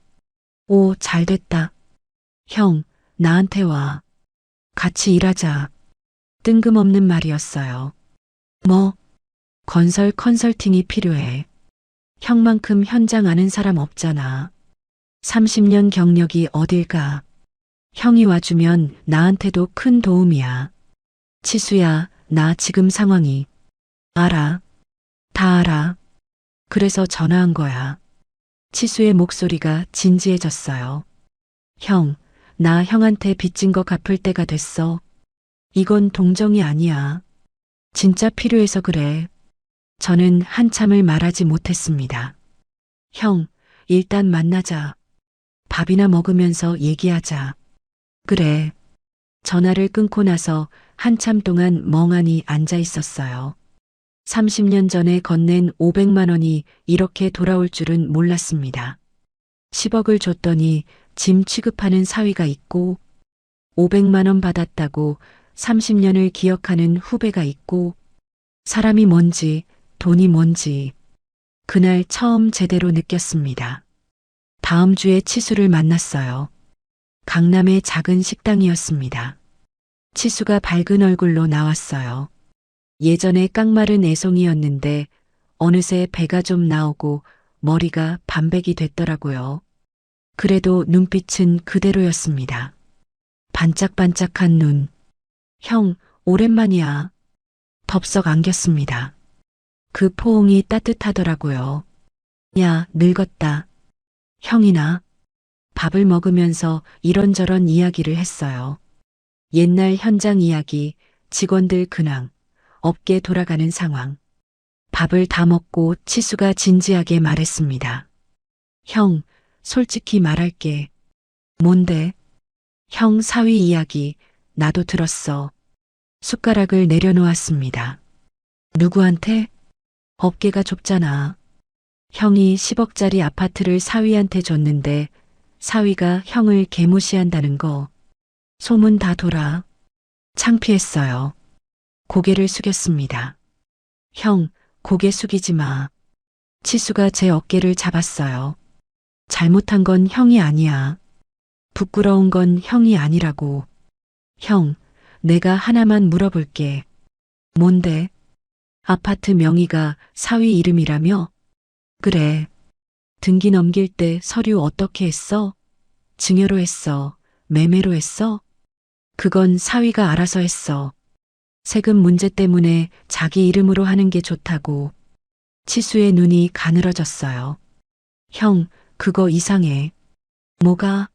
오, 잘 됐다. 형, 나한테 와. 같이 일하자. 뜬금없는 말이었어요. 뭐? 건설 컨설팅이 필요해. 형만큼 현장 아는 사람 없잖아. 30년 경력이 어딜까? 형이 와주면 나한테도 큰 도움이야. 치수야, 나 지금 상황이. 알아. 다 알아. 그래서 전화한 거야. 치수의 목소리가 진지해졌어요. 형, 나 형한테 빚진 거 갚을 때가 됐어. 이건 동정이 아니야. 진짜 필요해서 그래. 저는 한참을 말하지 못했습니다. 형, 일단 만나자. 밥이나 먹으면서 얘기하자. 그래. 전화를 끊고 나서 한참 동안 멍하니 앉아 있었어요. 30년 전에 건넨 500만 원이 이렇게 돌아올 줄은 몰랐습니다. 10억을 줬더니 짐 취급하는 사위가 있고 500만 원 받았다고 30년을 기억하는 후배가 있고 사람이 뭔지 돈이 뭔지 그날 처음 제대로 느꼈습니다. 다음 주에 치수를 만났어요. 강남의 작은 식당이었습니다. 치수가 밝은 얼굴로 나왔어요. 예전에 깡마른 애송이였는데 어느새 배가 좀 나오고 머리가 반백이 됐더라고요. 그래도 눈빛은 그대로였습니다. 반짝반짝한 눈. 형, 오랜만이야. 덥석 안겼습니다. 그 포옹이 따뜻하더라고요. 야, 늙었다. 형이나. 밥을 먹으면서 이런저런 이야기를 했어요. 옛날 현장 이야기, 직원들 근황, 업계 돌아가는 상황. 밥을 다 먹고 치수가 진지하게 말했습니다. 형, 솔직히 말할게. 뭔데? 형 사위 이야기, 나도 들었어. 숟가락을 내려놓았습니다. 누구한테? 업계가 좁잖아. 형이 10억짜리 아파트를 사위한테 줬는데 사위가 형을 개무시한다는 거. 소문 다 돌아. 창피했어요. 고개를 숙였습니다. 형, 고개 숙이지 마. 치수가 제 어깨를 잡았어요. 잘못한 건 형이 아니야. 부끄러운 건 형이 아니라고. 형, 내가 하나만 물어볼게. 뭔데? 아파트 명의가 사위 이름이라며? 그래. 등기 넘길 때 서류 어떻게 했어? 증여로 했어. 매매로 했어? 그건 사위가 알아서 했어. 세금 문제 때문에 자기 이름으로 하는 게 좋다고. 치수의 눈이 가늘어졌어요. 형, 그거 이상해. 뭐가?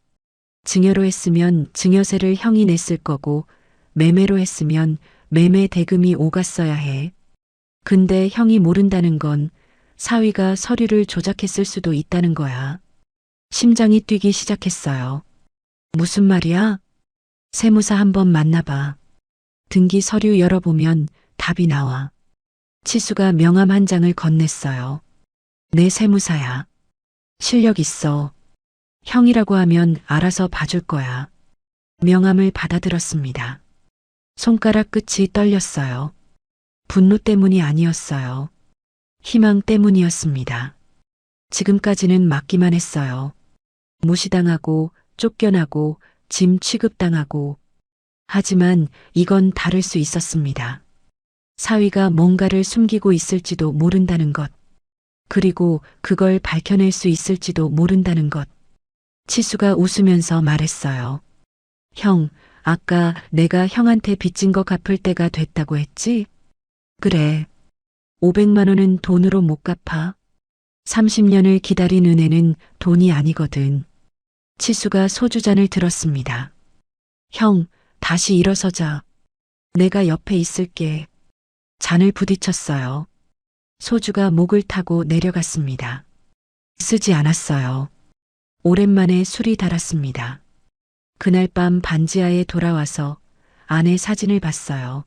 증여로 했으면 증여세를 형이 냈을 거고, 매매로 했으면 매매 대금이 오갔어야 해. 근데 형이 모른다는 건 사위가 서류를 조작했을 수도 있다는 거야. 심장이 뛰기 시작했어요. 무슨 말이야? 세무사 한번 만나봐. 등기 서류 열어보면 답이 나와. 치수가 명함 한 장을 건넸어요. 내 세무사야. 실력 있어. 형이라고 하면 알아서 봐줄 거야. 명함을 받아들었습니다. 손가락 끝이 떨렸어요. 분노 때문이 아니었어요. 희망 때문이었습니다. 지금까지는 맞기만 했어요. 무시당하고 쫓겨나고 짐 취급당하고. 하지만 이건 다를 수 있었습니다. 사위가 뭔가를 숨기고 있을지도 모른다는 것. 그리고 그걸 밝혀낼 수 있을지도 모른다는 것. 치수가 웃으면서 말했어요. 형, 아까 내가 형한테 빚진 거 갚을 때가 됐다고 했지? 그래. 500만 원은 돈으로 못 갚아. 30년을 기다린 은혜는 돈이 아니거든. 치수가 소주잔을 들었습니다. 형, 다시 일어서자. 내가 옆에 있을게. 잔을 부딪혔어요. 소주가 목을 타고 내려갔습니다. 쓰지 않았어요. 오랜만에 술이 달았습니다. 그날 밤 반지하에 돌아와서 아내 사진을 봤어요.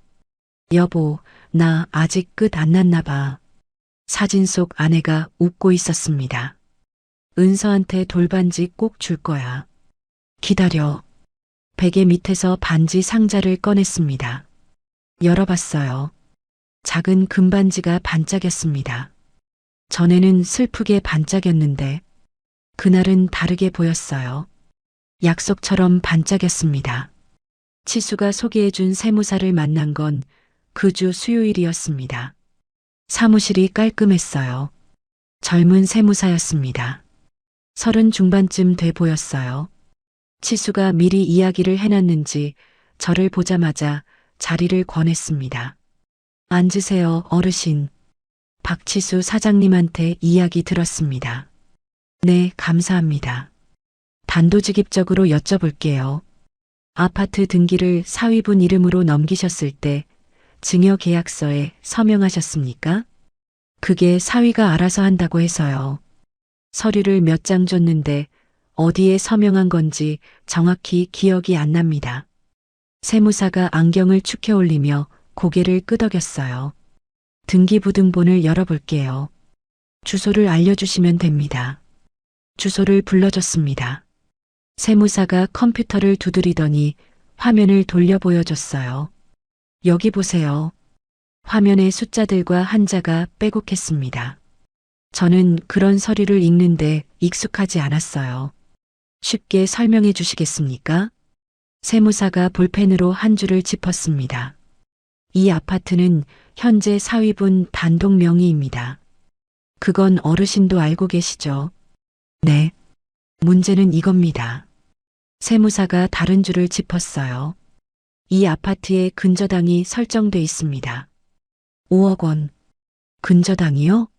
여보, 나 아직 끝 안 났나 봐. 사진 속 아내가 웃고 있었습니다. 은서한테 돌반지 꼭 줄 거야. 기다려. 베개 밑에서 반지 상자를 꺼냈습니다. 열어봤어요. 작은 금반지가 반짝였습니다. 전에는 슬프게 반짝였는데 그날은 다르게 보였어요. 약속처럼 반짝였습니다. 치수가 소개해준 세무사를 만난 건 그 주 수요일이었습니다. 사무실이 깔끔했어요. 젊은 세무사였습니다. 30 중반쯤 돼 보였어요. 치수가 미리 이야기를 해놨는지 저를 보자마자 자리를 권했습니다. 앉으세요, 어르신. 박치수 사장님한테 이야기 들었습니다. 네, 감사합니다. 단도직입적으로 여쭤볼게요. 아파트 등기를 사위분 이름으로 넘기셨을 때 증여 계약서에 서명하셨습니까? 그게 사위가 알아서 한다고 해서요. 서류를 몇 장 줬는데 어디에 서명한 건지 정확히 기억이 안 납니다. 세무사가 안경을 축해 올리며 고개를 끄덕였어요. 등기부등본을 열어볼게요. 주소를 알려주시면 됩니다. 주소를 불러줬습니다. 세무사가 컴퓨터를 두드리더니 화면을 돌려 보여줬어요. 여기 보세요. 화면의 숫자들과 한자가 빼곡했습니다. 저는 그런 서류를 읽는데 익숙하지 않았어요. 쉽게 설명해 주시겠습니까? 세무사가 볼펜으로 한 줄을 짚었습니다. 이 아파트는 현재 사위분 단독 명의입니다. 그건 어르신도 알고 계시죠? 네. 문제는 이겁니다. 세무사가 다른 줄을 짚었어요. 이 아파트에 근저당이 설정돼 있습니다. 5억 원. 근저당이요?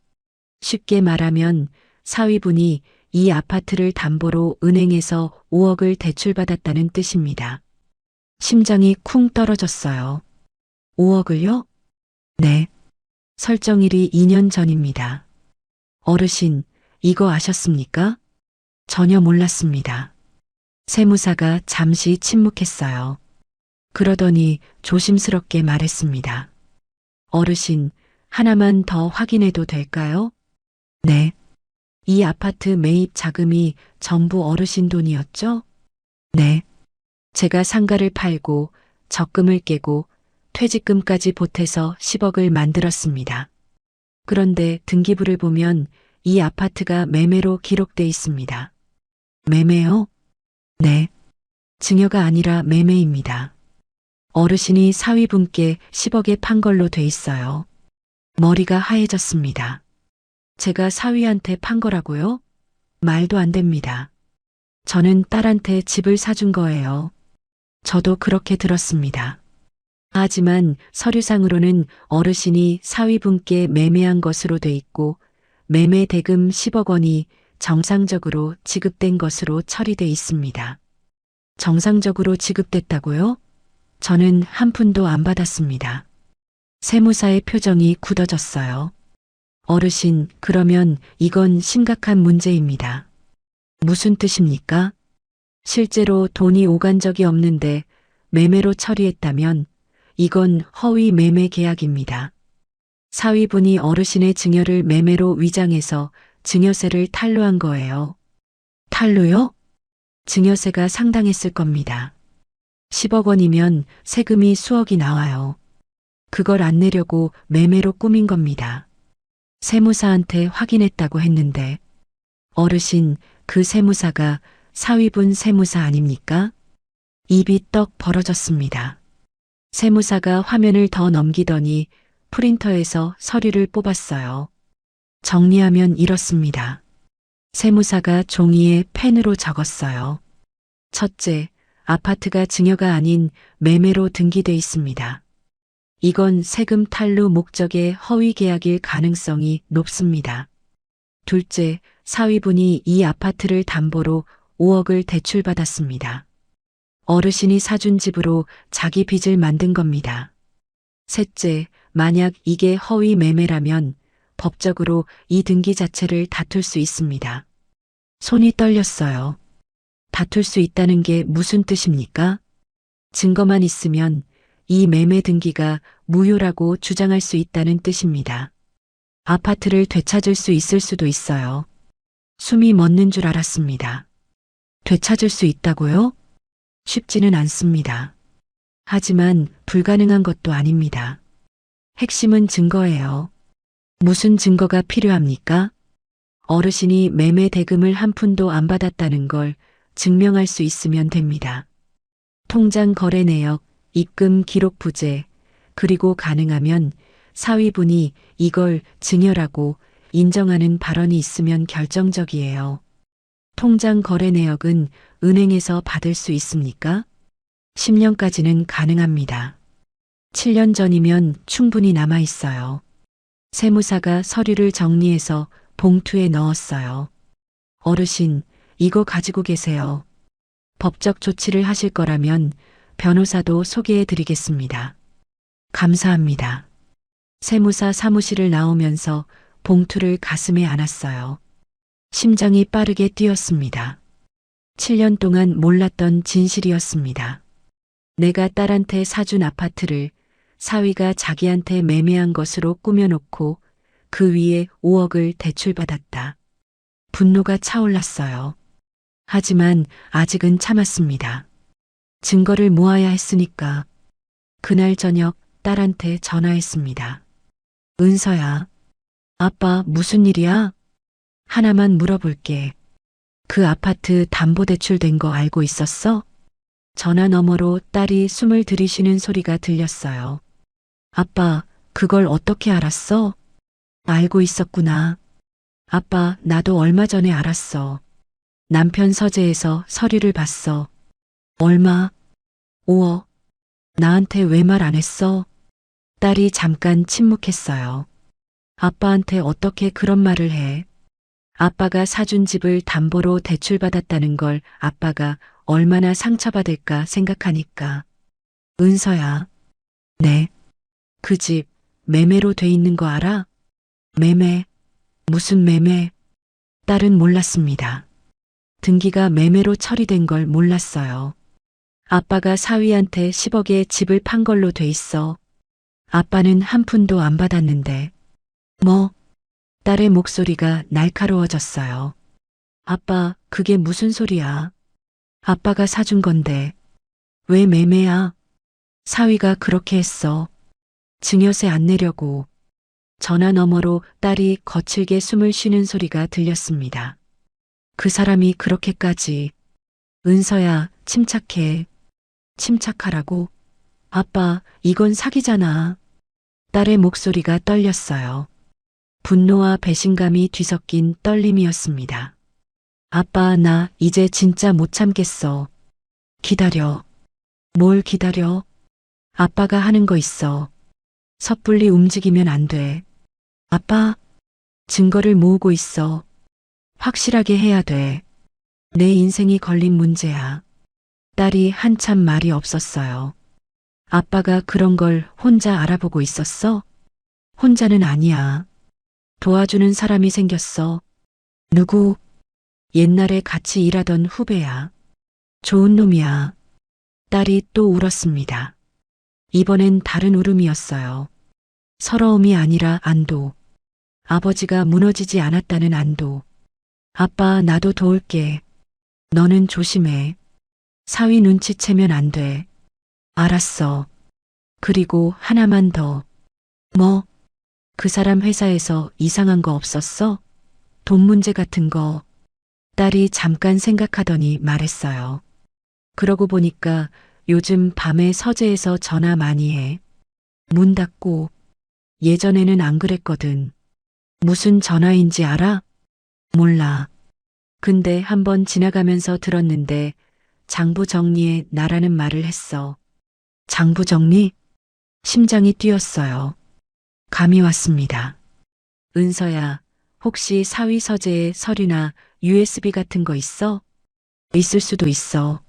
쉽게 말하면 사위분이 이 아파트를 담보로 은행에서 5억을 대출받았다는 뜻입니다. 심장이 쿵 떨어졌어요. 5억을요? 네. 설정일이 2년 전입니다. 어르신, 이거 아셨습니까? 전혀 몰랐습니다. 세무사가 잠시 침묵했어요. 그러더니 조심스럽게 말했습니다. 어르신, 하나만 더 확인해도 될까요? 네. 이 아파트 매입 자금이 전부 어르신 돈이었죠? 네. 제가 상가를 팔고 적금을 깨고 퇴직금까지 보태서 10억을 만들었습니다. 그런데 등기부를 보면 이 아파트가 매매로 기록돼 있습니다. 매매요? 네. 증여가 아니라 매매입니다. 어르신이 사위분께 10억에 판 걸로 돼 있어요. 머리가 하얘졌습니다. 제가 사위한테 판 거라고요? 말도 안 됩니다. 저는 딸한테 집을 사준 거예요. 저도 그렇게 들었습니다. 하지만 서류상으로는 어르신이 사위분께 매매한 것으로 돼 있고 매매 대금 10억 원이 정상적으로 지급된 것으로 처리돼 있습니다. 정상적으로 지급됐다고요? 저는 한 푼도 안 받았습니다. 세무사의 표정이 굳어졌어요. 어르신, 그러면 이건 심각한 문제입니다. 무슨 뜻입니까? 실제로 돈이 오간 적이 없는데 매매로 처리했다면 이건 허위 매매 계약입니다. 사위분이 어르신의 증여를 매매로 위장해서 증여세를 탈루한 거예요. 탈루요? 증여세가 상당했을 겁니다. 10억 원이면 세금이 수억이 나와요. 그걸 안 내려고 매매로 꾸민 겁니다. 세무사한테 확인했다고 했는데 어르신, 그 세무사가 사위분 세무사 아닙니까? 입이 떡 벌어졌습니다. 세무사가 화면을 더 넘기더니 프린터에서 서류를 뽑았어요. 정리하면 이렇습니다. 세무사가 종이에 펜으로 적었어요. 첫째, 아파트가 증여가 아닌 매매로 등기돼 있습니다. 이건 세금 탈루 목적의 허위 계약일 가능성이 높습니다. 둘째, 사위분이 이 아파트를 담보로 5억을 대출받았습니다. 어르신이 사준 집으로 자기 빚을 만든 겁니다. 셋째, 만약 이게 허위 매매라면 법적으로 이 등기 자체를 다툴 수 있습니다. 손이 떨렸어요. 다툴 수 있다는 게 무슨 뜻입니까? 증거만 있으면 이 매매 등기가 무효라고 주장할 수 있다는 뜻입니다. 아파트를 되찾을 수 있을 수도 있어요. 숨이 멎는 줄 알았습니다. 되찾을 수 있다고요? 쉽지는 않습니다. 하지만 불가능한 것도 아닙니다. 핵심은 증거예요. 무슨 증거가 필요합니까? 어르신이 매매 대금을 한 푼도 안 받았다는 걸 증명할 수 있으면 됩니다. 통장 거래 내역, 입금 기록 부재, 그리고 가능하면 사위분이 이걸 증여라고 인정하는 발언이 있으면 결정적이에요. 통장 거래 내역은 은행에서 받을 수 있습니까? 10년까지는 가능합니다. 7년 전이면 충분히 남아 있어요. 세무사가 서류를 정리해서 봉투에 넣었어요. 어르신, 이거 가지고 계세요. 법적 조치를 하실 거라면 변호사도 소개해 드리겠습니다. 감사합니다. 세무사 사무실을 나오면서 봉투를 가슴에 안았어요. 심장이 빠르게 뛰었습니다. 7년 동안 몰랐던 진실이었습니다. 내가 딸한테 사준 아파트를 사위가 자기한테 매매한 것으로 꾸며놓고 그 위에 5억을 대출받았다. 분노가 차올랐어요. 하지만 아직은 참았습니다. 증거를 모아야 했으니까. 그날 저녁 딸한테 전화했습니다. 은서야, 아빠 무슨 일이야? 하나만 물어볼게. 그 아파트 담보대출 된 거 알고 있었어? 전화 너머로 딸이 숨을 들이쉬는 소리가 들렸어요. 아빠, 그걸 어떻게 알았어? 알고 있었구나. 아빠, 나도 얼마 전에 알았어. 남편 서재에서 서류를 봤어. 얼마? 5억. 나한테 왜 말 안 했어? 딸이 잠깐 침묵했어요. 아빠한테 어떻게 그런 말을 해? 아빠가 사준 집을 담보로 대출받았다는 걸 아빠가 얼마나 상처받을까 생각하니까. 은서야. 네. 그 집 매매로 돼 있는 거 알아? 매매? 무슨 매매? 딸은 몰랐습니다. 등기가 매매로 처리된 걸 몰랐어요. 아빠가 사위한테 10억에 집을 판 걸로 돼 있어. 아빠는 한 푼도 안 받았는데. 뭐? 딸의 목소리가 날카로워졌어요. 아빠, 그게 무슨 소리야? 아빠가 사준 건데. 왜 매매야? 사위가 그렇게 했어. 증여세 안 내려고. 전화 너머로 딸이 거칠게 숨을 쉬는 소리가 들렸습니다. 그 사람이 그렇게까지. 은서야, 침착해. 침착하라고? 아빠, 이건 사기잖아. 딸의 목소리가 떨렸어요. 분노와 배신감이 뒤섞인 떨림이었습니다. 아빠, 나 이제 진짜 못 참겠어. 기다려. 뭘 기다려? 아빠가 하는 거 있어. 섣불리 움직이면 안 돼. 아빠, 증거를 모으고 있어. 확실하게 해야 돼. 내 인생이 걸린 문제야. 딸이 한참 말이 없었어요. 아빠가 그런 걸 혼자 알아보고 있었어? 혼자는 아니야. 도와주는 사람이 생겼어. 누구? 옛날에 같이 일하던 후배야. 좋은 놈이야. 딸이 또 울었습니다. 이번엔 다른 울음이었어요. 서러움이 아니라 안도. 아버지가 무너지지 않았다는 안도. 아빠, 나도 도울게. 너는 조심해. 사위 눈치채면 안 돼. 알았어. 그리고 하나만 더. 뭐? 그 사람 회사에서 이상한 거 없었어? 돈 문제 같은 거. 딸이 잠깐 생각하더니 말했어요. 그러고 보니까 요즘 밤에 서재에서 전화 많이 해. 문 닫고. 예전에는 안 그랬거든. 무슨 전화인지 알아? 몰라. 근데 한번 지나가면서 들었는데 장부 정리에 나라는 말을 했어. 장부 정리? 심장이 뛰었어요. 감이 왔습니다. 은서야, 혹시 사위 서재에 서류나 USB 같은 거 있어? 있을 수도 있어.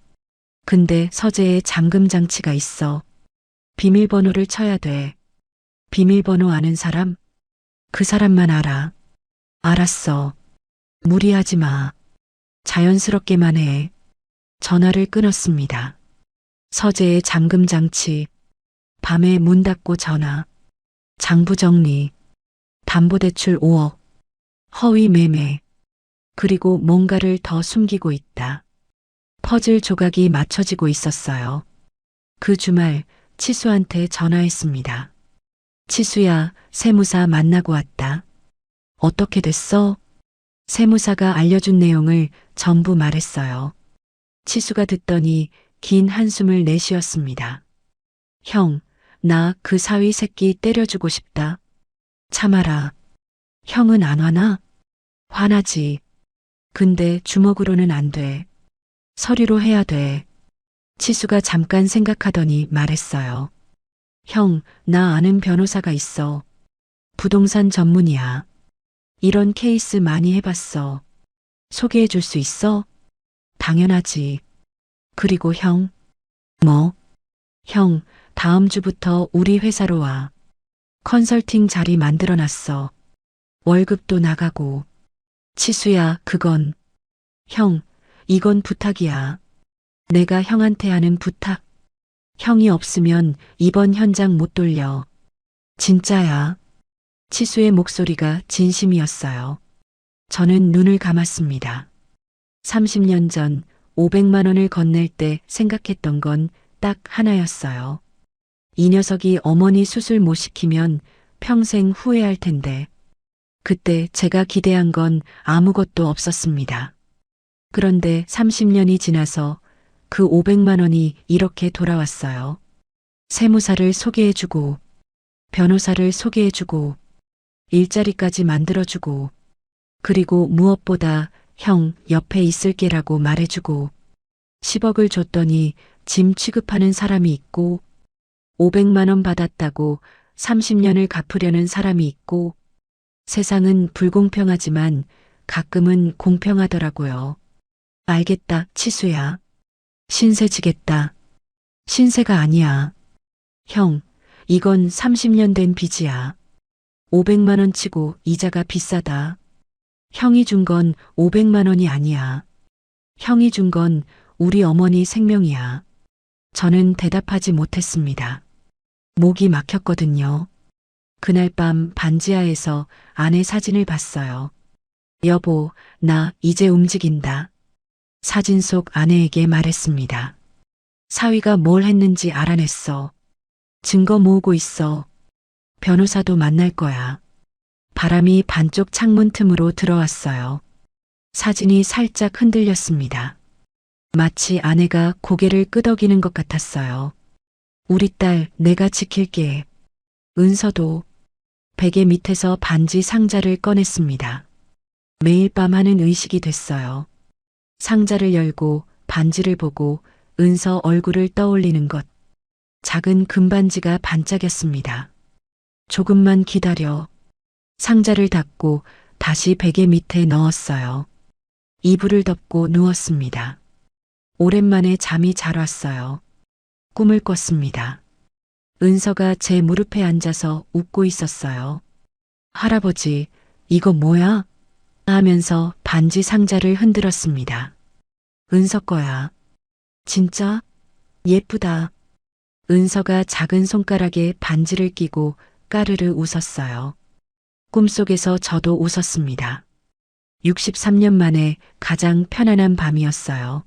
근데 서재에 잠금 장치가 있어. 비밀번호를 쳐야 돼. 비밀번호 아는 사람? 그 사람만 알아. 알았어. 무리하지 마. 자연스럽게만 해. 전화를 끊었습니다. 서재의 잠금 장치, 밤에 문 닫고 전화, 장부 정리, 담보대출 5억, 허위 매매, 그리고 뭔가를 더 숨기고 있다. 퍼즐 조각이 맞춰지고 있었어요. 그 주말 치수한테 전화했습니다. 치수야, 세무사 만나고 왔다. 어떻게 됐어? 세무사가 알려준 내용을 전부 말했어요. 치수가 듣더니 긴 한숨을 내쉬었습니다. 형, 나 그 사위 새끼 때려주고 싶다. 참아라. 형은 안 화나? 화나지. 근데 주먹으로는 안 돼. 서류로 해야 돼. 치수가 잠깐 생각하더니 말했어요. 형, 나 아는 변호사가 있어. 부동산 전문이야. 이런 케이스 많이 해봤어. 소개해 줄 수 있어? 당연하지. 그리고 형? 뭐? 형, 다음 주부터 우리 회사로 와. 컨설팅 자리 만들어놨어. 월급도 나가고. 치수야, 그건. 형, 이건 부탁이야. 내가 형한테 하는 부탁. 형이 없으면 이번 현장 못 돌려. 진짜야. 치수의 목소리가 진심이었어요. 저는 눈을 감았습니다. 30년 전 500만 원을 건넬 때 생각했던 건 딱 하나였어요. 이 녀석이 어머니 수술 못 시키면 평생 후회할 텐데. 그때 제가 기대한 건 아무것도 없었습니다. 그런데 30년이 지나서 그 500만 원이 이렇게 돌아왔어요. 세무사를 소개해주고, 변호사를 소개해주고, 일자리까지 만들어주고, 그리고 무엇보다 형 옆에 있을게라고 말해주고, 10억을 줬더니 짐 취급하는 사람이 있고, 500만 원 받았다고 30년을 갚으려는 사람이 있고, 세상은 불공평하지만 가끔은 공평하더라고요. 알겠다, 치수야. 신세 지겠다. 신세가 아니야. 형, 이건 30년 된 빚이야. 500만 원 치고 이자가 비싸다. 형이 준 건 500만 원이 아니야. 형이 준 건 우리 어머니 생명이야. 저는 대답하지 못했습니다. 목이 막혔거든요. 그날 밤 반지하에서 아내 사진을 봤어요. 여보, 나 이제 움직인다. 사진 속 아내에게 말했습니다. 사위가 뭘 했는지 알아냈어. 증거 모으고 있어. 변호사도 만날 거야. 바람이 반쪽 창문 틈으로 들어왔어요. 사진이 살짝 흔들렸습니다. 마치 아내가 고개를 끄덕이는 것 같았어요. 우리 딸, 내가 지킬게. 은서도. 베개 밑에서 반지 상자를 꺼냈습니다. 매일 밤 하는 의식이 됐어요. 상자를 열고 반지를 보고 은서 얼굴을 떠올리는 것. 작은 금반지가 반짝였습니다. 조금만 기다려. 상자를 닫고 다시 베개 밑에 넣었어요. 이불을 덮고 누웠습니다. 오랜만에 잠이 잘 왔어요. 꿈을 꿨습니다. 은서가 제 무릎에 앉아서 웃고 있었어요. 할아버지, 이거 뭐야? 하면서 반지 상자를 흔들었습니다. 은서 거야. 진짜? 예쁘다. 은서가 작은 손가락에 반지를 끼고 까르르 웃었어요. 꿈속에서 저도 웃었습니다. 63년 만에 가장 편안한 밤이었어요.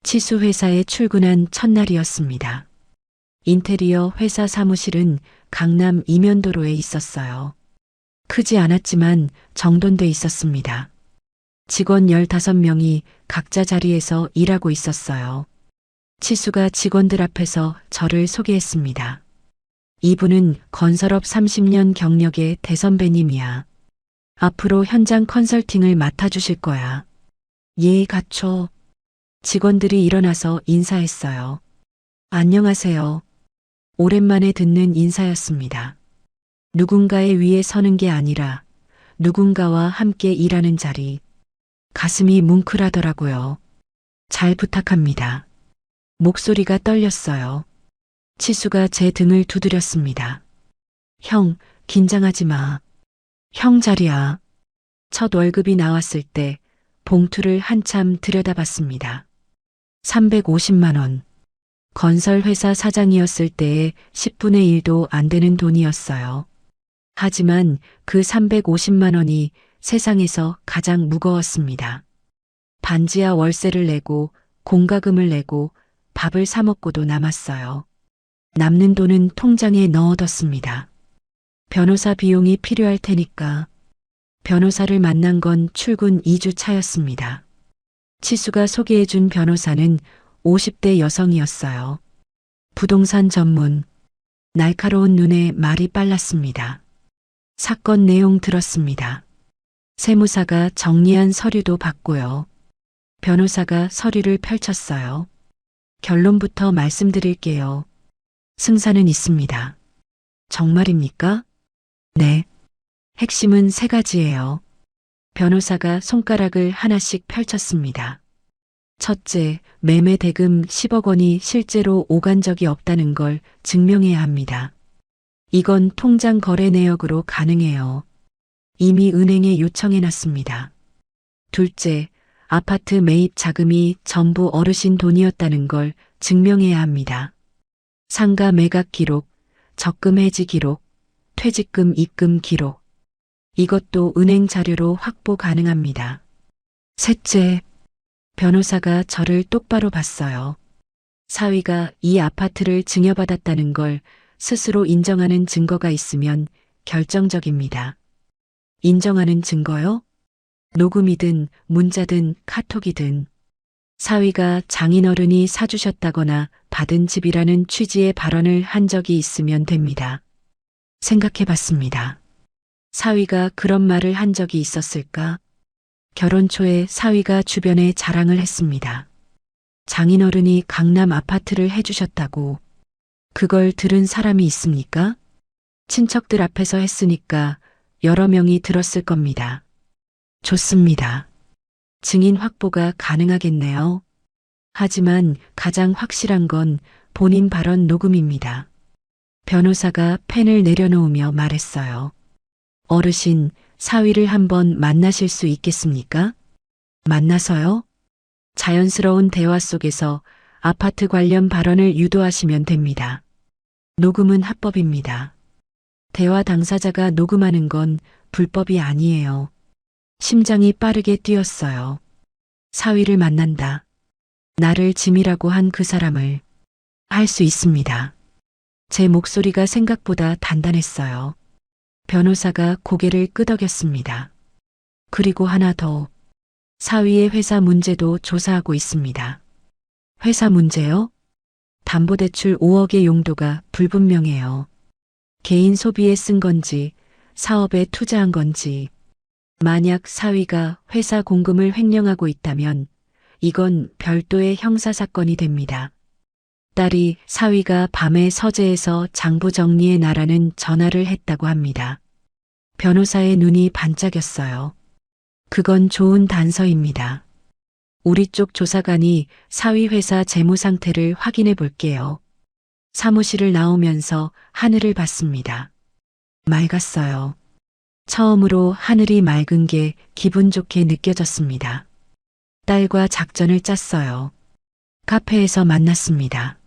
치수 회사에 출근한 첫날이었습니다. 인테리어 회사 사무실은 강남 이면도로에 있었어요. 크지 않았지만 정돈돼 있었습니다. 직원 15명이 각자 자리에서 일하고 있었어요. 치수가 직원들 앞에서 저를 소개했습니다. 이분은 건설업 30년 경력의 대선배님이야. 앞으로 현장 컨설팅을 맡아주실 거야. 예, 갖춰. 직원들이 일어나서 인사했어요. 안녕하세요. 오랜만에 듣는 인사였습니다. 누군가의 위에 서는 게 아니라 누군가와 함께 일하는 자리. 가슴이 뭉클하더라고요. 잘 부탁합니다. 목소리가 떨렸어요. 치수가 제 등을 두드렸습니다. 형, 긴장하지 마. 형 자리야. 첫 월급이 나왔을 때 봉투를 한참 들여다봤습니다. 350만 원. 건설회사 사장이었을 때의 10분의 1도 안 되는 돈이었어요. 하지만 그 350만 원이 세상에서 가장 무거웠습니다. 반지하 월세를 내고 공과금을 내고 밥을 사 먹고도 남았어요. 남는 돈은 통장에 넣어뒀습니다. 변호사 비용이 필요할 테니까. 변호사를 만난 건 출근 2주 차였습니다. 치수가 소개해준 변호사는 50대 여성이었어요. 부동산 전문. 날카로운 눈에 말이 빨랐습니다. 사건 내용 들었습니다. 세무사가 정리한 서류도 봤고요. 변호사가 서류를 펼쳤어요. 결론부터 말씀드릴게요. 승산은 있습니다. 정말입니까? 네. 핵심은 3가지예요. 변호사가 손가락을 하나씩 펼쳤습니다. 첫째, 매매 대금 10억 원이 실제로 오간 적이 없다는 걸 증명해야 합니다. 이건 통장 거래 내역으로 가능해요. 이미 은행에 요청해놨습니다. 둘째, 아파트 매입 자금이 전부 어르신 돈이었다는 걸 증명해야 합니다. 상가 매각 기록, 적금 해지 기록, 퇴직금 입금 기록. 이것도 은행 자료로 확보 가능합니다. 셋째, 변호사가 저를 똑바로 봤어요. 사위가 이 아파트를 증여받았다는 걸 스스로 인정하는 증거가 있으면 결정적입니다. 인정하는 증거요? 녹음이든 문자든 카톡이든. 사위가 장인어른이 사주셨다거나 받은 집이라는 취지의 발언을 한 적이 있으면 됩니다. 생각해 봤습니다. 사위가 그런 말을 한 적이 있었을까? 결혼 초에 사위가 주변에 자랑을 했습니다. 장인어른이 강남 아파트를 해주셨다고. 그걸 들은 사람이 있습니까? 친척들 앞에서 했으니까 여러 명이 들었을 겁니다. 좋습니다. 증인 확보가 가능하겠네요. 하지만 가장 확실한 건 본인 발언 녹음입니다. 변호사가 펜을 내려놓으며 말했어요. 어르신, 사위를 한번 만나실 수 있겠습니까? 만나서요? 자연스러운 대화 속에서 아파트 관련 발언을 유도하시면 됩니다. 녹음은 합법입니다. 대화 당사자가 녹음하는 건 불법이 아니에요. 심장이 빠르게 뛰었어요. 사위를 만난다. 나를 짐이라고 한 그 사람을. 할 수 있습니다. 제 목소리가 생각보다 단단했어요. 변호사가 고개를 끄덕였습니다. 그리고 하나 더. 사위의 회사 문제도 조사하고 있습니다. 회사 문제요? 담보대출 5억의 용도가 불분명해요. 개인 소비에 쓴 건지 사업에 투자한 건지. 만약 사위가 회사 공금을 횡령하고 있다면 이건 별도의 형사사건이 됩니다. 딸이 사위가 밤에 서재에서 장부 정리해 나라는 전화를 했다고 합니다. 변호사의 눈이 반짝였어요. 그건 좋은 단서입니다. 우리 쪽 조사관이 사위 회사 재무 상태를 확인해 볼게요. 사무실을 나오면서 하늘을 봤습니다. 맑았어요. 처음으로 하늘이 맑은 게 기분 좋게 느껴졌습니다. 딸과 작전을 짰어요. 카페에서 만났습니다.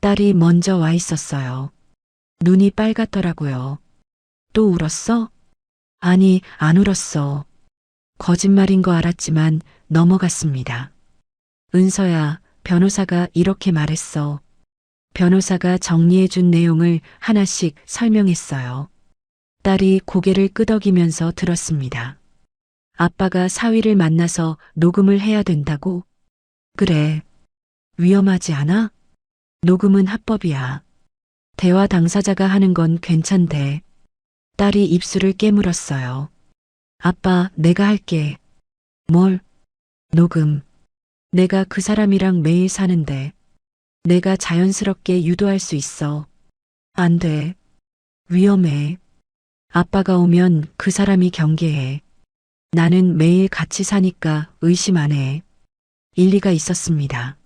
딸이 먼저 와 있었어요. 눈이 빨갛더라고요. 또 울었어? 아니, 안 울었어. 거짓말인 거 알았지만 넘어갔습니다. 은서야, 변호사가 이렇게 말했어. 변호사가 정리해준 내용을 하나씩 설명했어요. 딸이 고개를 끄덕이면서 들었습니다. 아빠가 사위를 만나서 녹음을 해야 된다고? 그래. 위험하지 않아? 녹음은 합법이야. 대화 당사자가 하는 건 괜찮대. 딸이 입술을 깨물었어요. 아빠, 내가 할게. 뭘? 녹음. 내가 그 사람이랑 매일 사는데. 내가 자연스럽게 유도할 수 있어. 안 돼. 위험해. 아빠가 오면 그 사람이 경계해. 나는 매일 같이 사니까 의심 안 해. 일리가 있었습니다.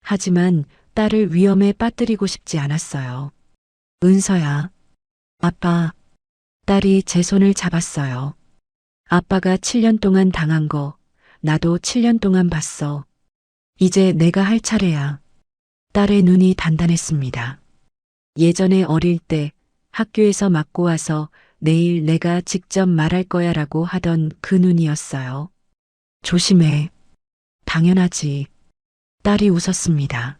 하지만 딸을 위험에 빠뜨리고 싶지 않았어요. 은서야. 아빠. 딸이 제 손을 잡았어요. 아빠가 7년 동안 당한 거 나도 7년 동안 봤어. 이제 내가 할 차례야. 딸의 눈이 단단했습니다. 예전에 어릴 때 학교에서 맞고 와서 내일 내가 직접 말할 거야 라고 하던 그 눈이었어요. 조심해. 당연하지. 딸이 웃었습니다.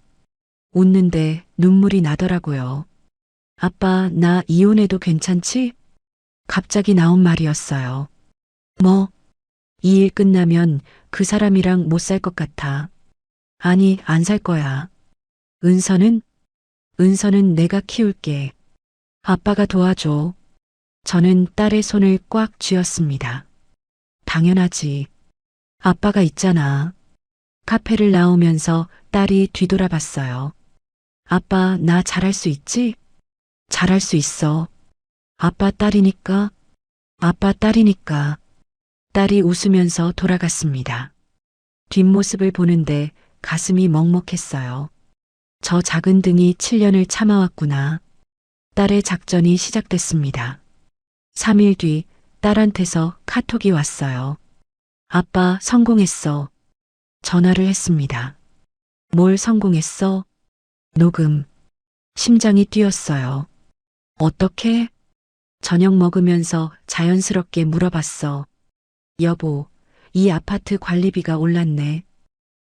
웃는데 눈물이 나더라고요. 아빠, 나 이혼해도 괜찮지? 갑자기 나온 말이었어요. 뭐? 이 일 끝나면 그 사람이랑 못 살 것 같아. 아니, 안 살 거야. 은서는? 은서는 내가 키울게. 아빠가 도와줘. 저는 딸의 손을 꽉 쥐었습니다. 당연하지. 아빠가 있잖아. 카페를 나오면서 딸이 뒤돌아봤어요. 아빠, 나 잘할 수 있지? 잘할 수 있어. 아빠 딸이니까. 아빠 딸이니까. 딸이 웃으면서 돌아갔습니다. 뒷모습을 보는데 가슴이 먹먹했어요. 저 작은 등이 7년을 참아왔구나. 딸의 작전이 시작됐습니다. 3일 뒤 딸한테서 카톡이 왔어요. 아빠, 성공했어. 전화를 했습니다. 뭘 성공했어? 녹음. 심장이 뛰었어요. 어떻게? 저녁 먹으면서 자연스럽게 물어봤어. 여보, 이 아파트 관리비가 올랐네.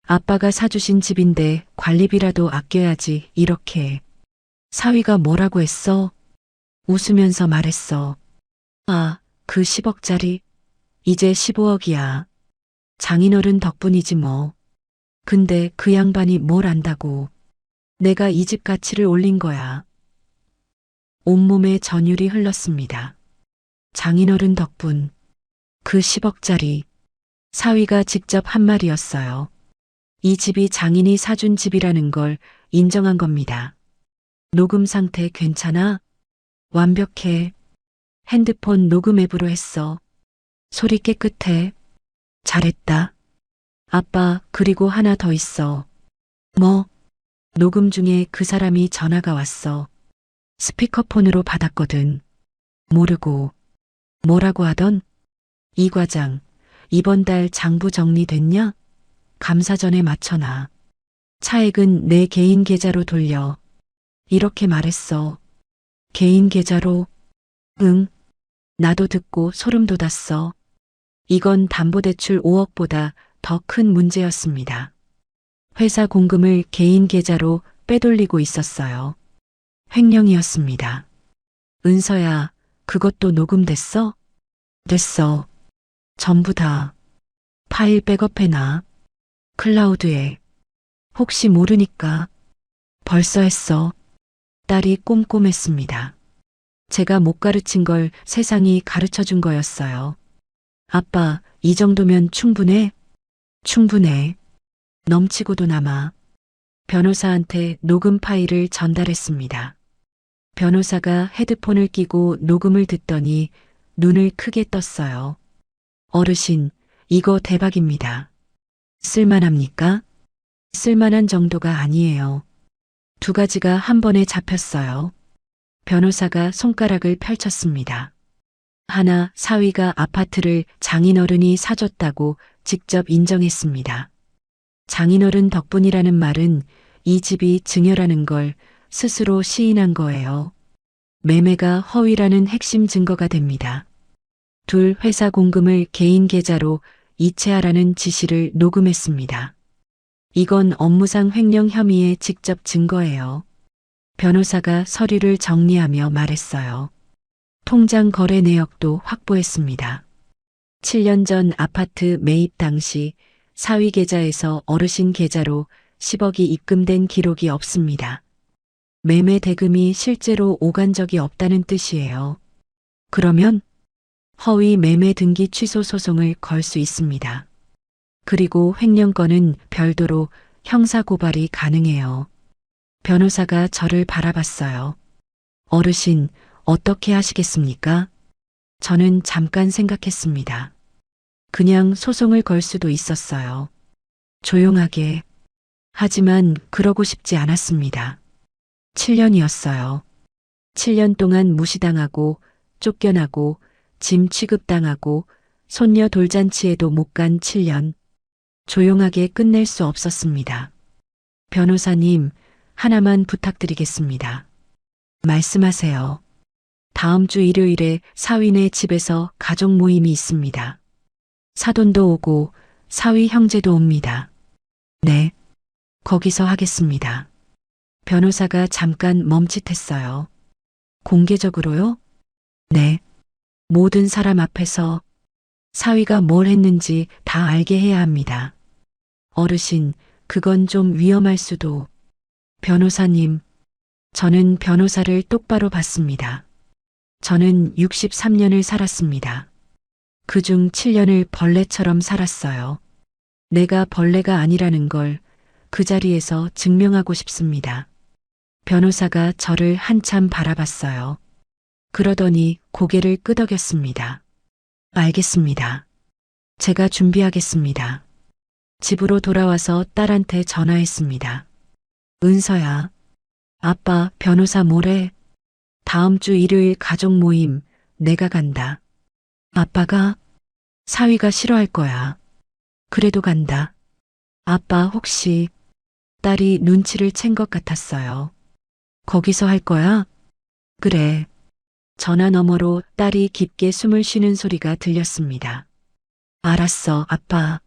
아빠가 사주신 집인데 관리비라도 아껴야지, 이렇게. 사위가 뭐라고 했어? 웃으면서 말했어. 아, 그 10억짜리? 이제 15억이야. 장인어른 덕분이지 뭐. 근데 그 양반이 뭘 안다고. 내가 이 집 가치를 올린 거야. 온몸에 전율이 흘렀습니다. 장인어른 덕분. 그 10억짜리. 사위가 직접 한 말이었어요. 이 집이 장인이 사준 집이라는 걸 인정한 겁니다. 녹음 상태 괜찮아? 완벽해. 핸드폰 녹음 앱으로 했어. 소리 깨끗해. 잘했다. 아빠, 그리고 하나 더 있어. 뭐? 녹음 중에 그 사람이 전화가 왔어. 스피커폰으로 받았거든. 모르고. 뭐라고 하던? 이 과장, 이번 달 장부 정리됐냐? 감사 전에 맞춰놔. 차액은 내 개인 계좌로 돌려. 이렇게 말했어. 개인 계좌로? 응. 나도 듣고 소름 돋았어. 이건 담보대출 5억보다 더 큰 문제였습니다. 회사 공금을 개인 계좌로 빼돌리고 있었어요. 횡령이었습니다. 은서야, 그것도 녹음됐어? 됐어. 전부 다. 파일 백업해놔. 클라우드에. 혹시 모르니까. 벌써 했어. 딸이 꼼꼼했습니다. 제가 못 가르친 걸 세상이 가르쳐 준 거였어요. 아빠, 이 정도면 충분해? 충분해. 넘치고도 남아. 변호사한테 녹음 파일을 전달했습니다. 변호사가 헤드폰을 끼고 녹음을 듣더니 눈을 크게 떴어요. 어르신, 이거 대박입니다. 쓸만합니까? 쓸만한 정도가 아니에요. 두 가지가 한 번에 잡혔어요. 변호사가 손가락을 펼쳤습니다. 하나, 사위가 아파트를 장인어른이 사줬다고 직접 인정했습니다. 장인어른 덕분이라는 말은 이 집이 증여라는 걸 스스로 시인한 거예요. 매매가 허위라는 핵심 증거가 됩니다. 둘, 회사 공금을 개인 계좌로 이체하라는 지시를 녹음했습니다. 이건 업무상 횡령 혐의의 직접 증거예요. 변호사가 서류를 정리하며 말했어요. 통장 거래 내역도 확보했습니다. 7년 전 아파트 매입 당시 사위 계좌에서 어르신 계좌로 10억이 입금된 기록이 없습니다. 매매 대금이 실제로 오간 적이 없다는 뜻이에요. 그러면 허위 매매 등기 취소 소송을 걸 수 있습니다. 그리고 횡령건은 별도로 형사고발이 가능해요. 변호사가 저를 바라봤어요. 어르신, 어떻게 하시겠습니까? 저는 잠깐 생각했습니다. 그냥 소송을 걸 수도 있었어요. 조용하게. 하지만 그러고 싶지 않았습니다. 7년이었어요. 7년 동안 무시당하고 쫓겨나고 짐 취급당하고 손녀 돌잔치에도 못 간 7년. 조용하게 끝낼 수 없었습니다. 변호사님, 하나만 부탁드리겠습니다. 말씀하세요. 다음 주 일요일에 사위네 집에서 가족 모임이 있습니다. 사돈도 오고 사위 형제도 옵니다. 네, 거기서 하겠습니다. 변호사가 잠깐 멈칫했어요. 공개적으로요? 네, 모든 사람 앞에서 사위가 뭘 했는지 다 알게 해야 합니다. 어르신, 그건 좀 위험할 수도. 변호사님, 저는 변호사를 똑바로 봤습니다. 저는 63년을 살았습니다. 그중 7년을 벌레처럼 살았어요. 내가 벌레가 아니라는 걸 그 자리에서 증명하고 싶습니다. 변호사가 저를 한참 바라봤어요. 그러더니 고개를 끄덕였습니다. 알겠습니다. 제가 준비하겠습니다. 집으로 돌아와서 딸한테 전화했습니다. 은서야, 아빠 변호사 모레 다음 주 일요일 가족 모임 내가 간다. 아빠가? 사위가 싫어할 거야. 그래도 간다. 아빠 혹시? 딸이 눈치를 챈 것 같았어요. 거기서 할 거야? 그래. 전화 너머로 딸이 깊게 숨을 쉬는 소리가 들렸습니다. 알았어, 아빠.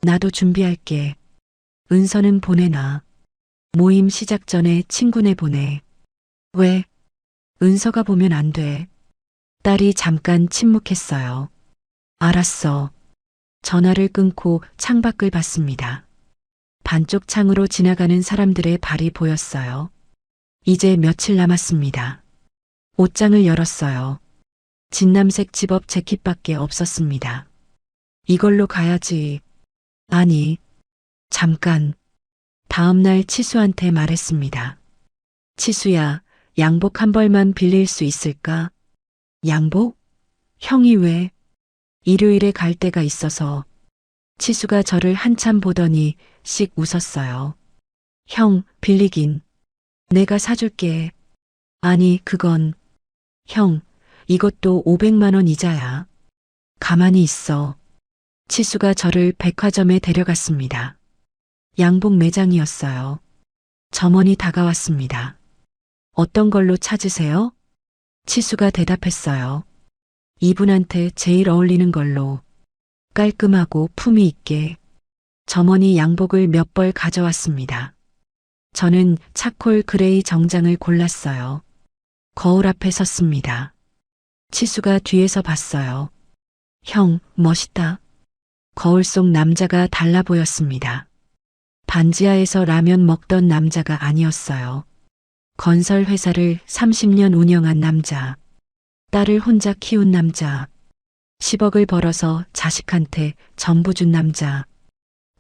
나도 준비할게. 은서는 보내놔. 모임 시작 전에 친구네 보내. 왜? 은서가 보면 안 돼. 딸이 잠깐 침묵했어요. 알았어. 전화를 끊고 창밖을 봤습니다. 반쪽 창으로 지나가는 사람들의 발이 보였어요. 이제 며칠 남았습니다. 옷장을 열었어요. 진남색 집업 재킷밖에 없었습니다. 이걸로 가야지. 아니, 잠깐. 다음날 치수한테 말했습니다. 치수야, 양복 한 벌만 빌릴 수 있을까? 양복? 형이 왜? 일요일에 갈 데가 있어서. 치수가 저를 한참 보더니 씩 웃었어요. 형, 빌리긴. 내가 사줄게. 아니, 그건. 형, 이것도 500만 원 이자야. 가만히 있어. 치수가 저를 백화점에 데려갔습니다. 양복 매장이었어요. 점원이 다가왔습니다. 어떤 걸로 찾으세요? 치수가 대답했어요. 이분한테 제일 어울리는 걸로. 깔끔하고 품위 있게. 점원이 양복을 몇 벌 가져왔습니다. 저는 차콜 그레이 정장을 골랐어요. 거울 앞에 섰습니다. 치수가 뒤에서 봤어요. 형, 멋있다. 거울 속 남자가 달라 보였습니다. 반지하에서 라면 먹던 남자가 아니었어요. 건설 회사를 30년 운영한 남자. 딸을 혼자 키운 남자. 10억을 벌어서 자식한테 전부 준 남자.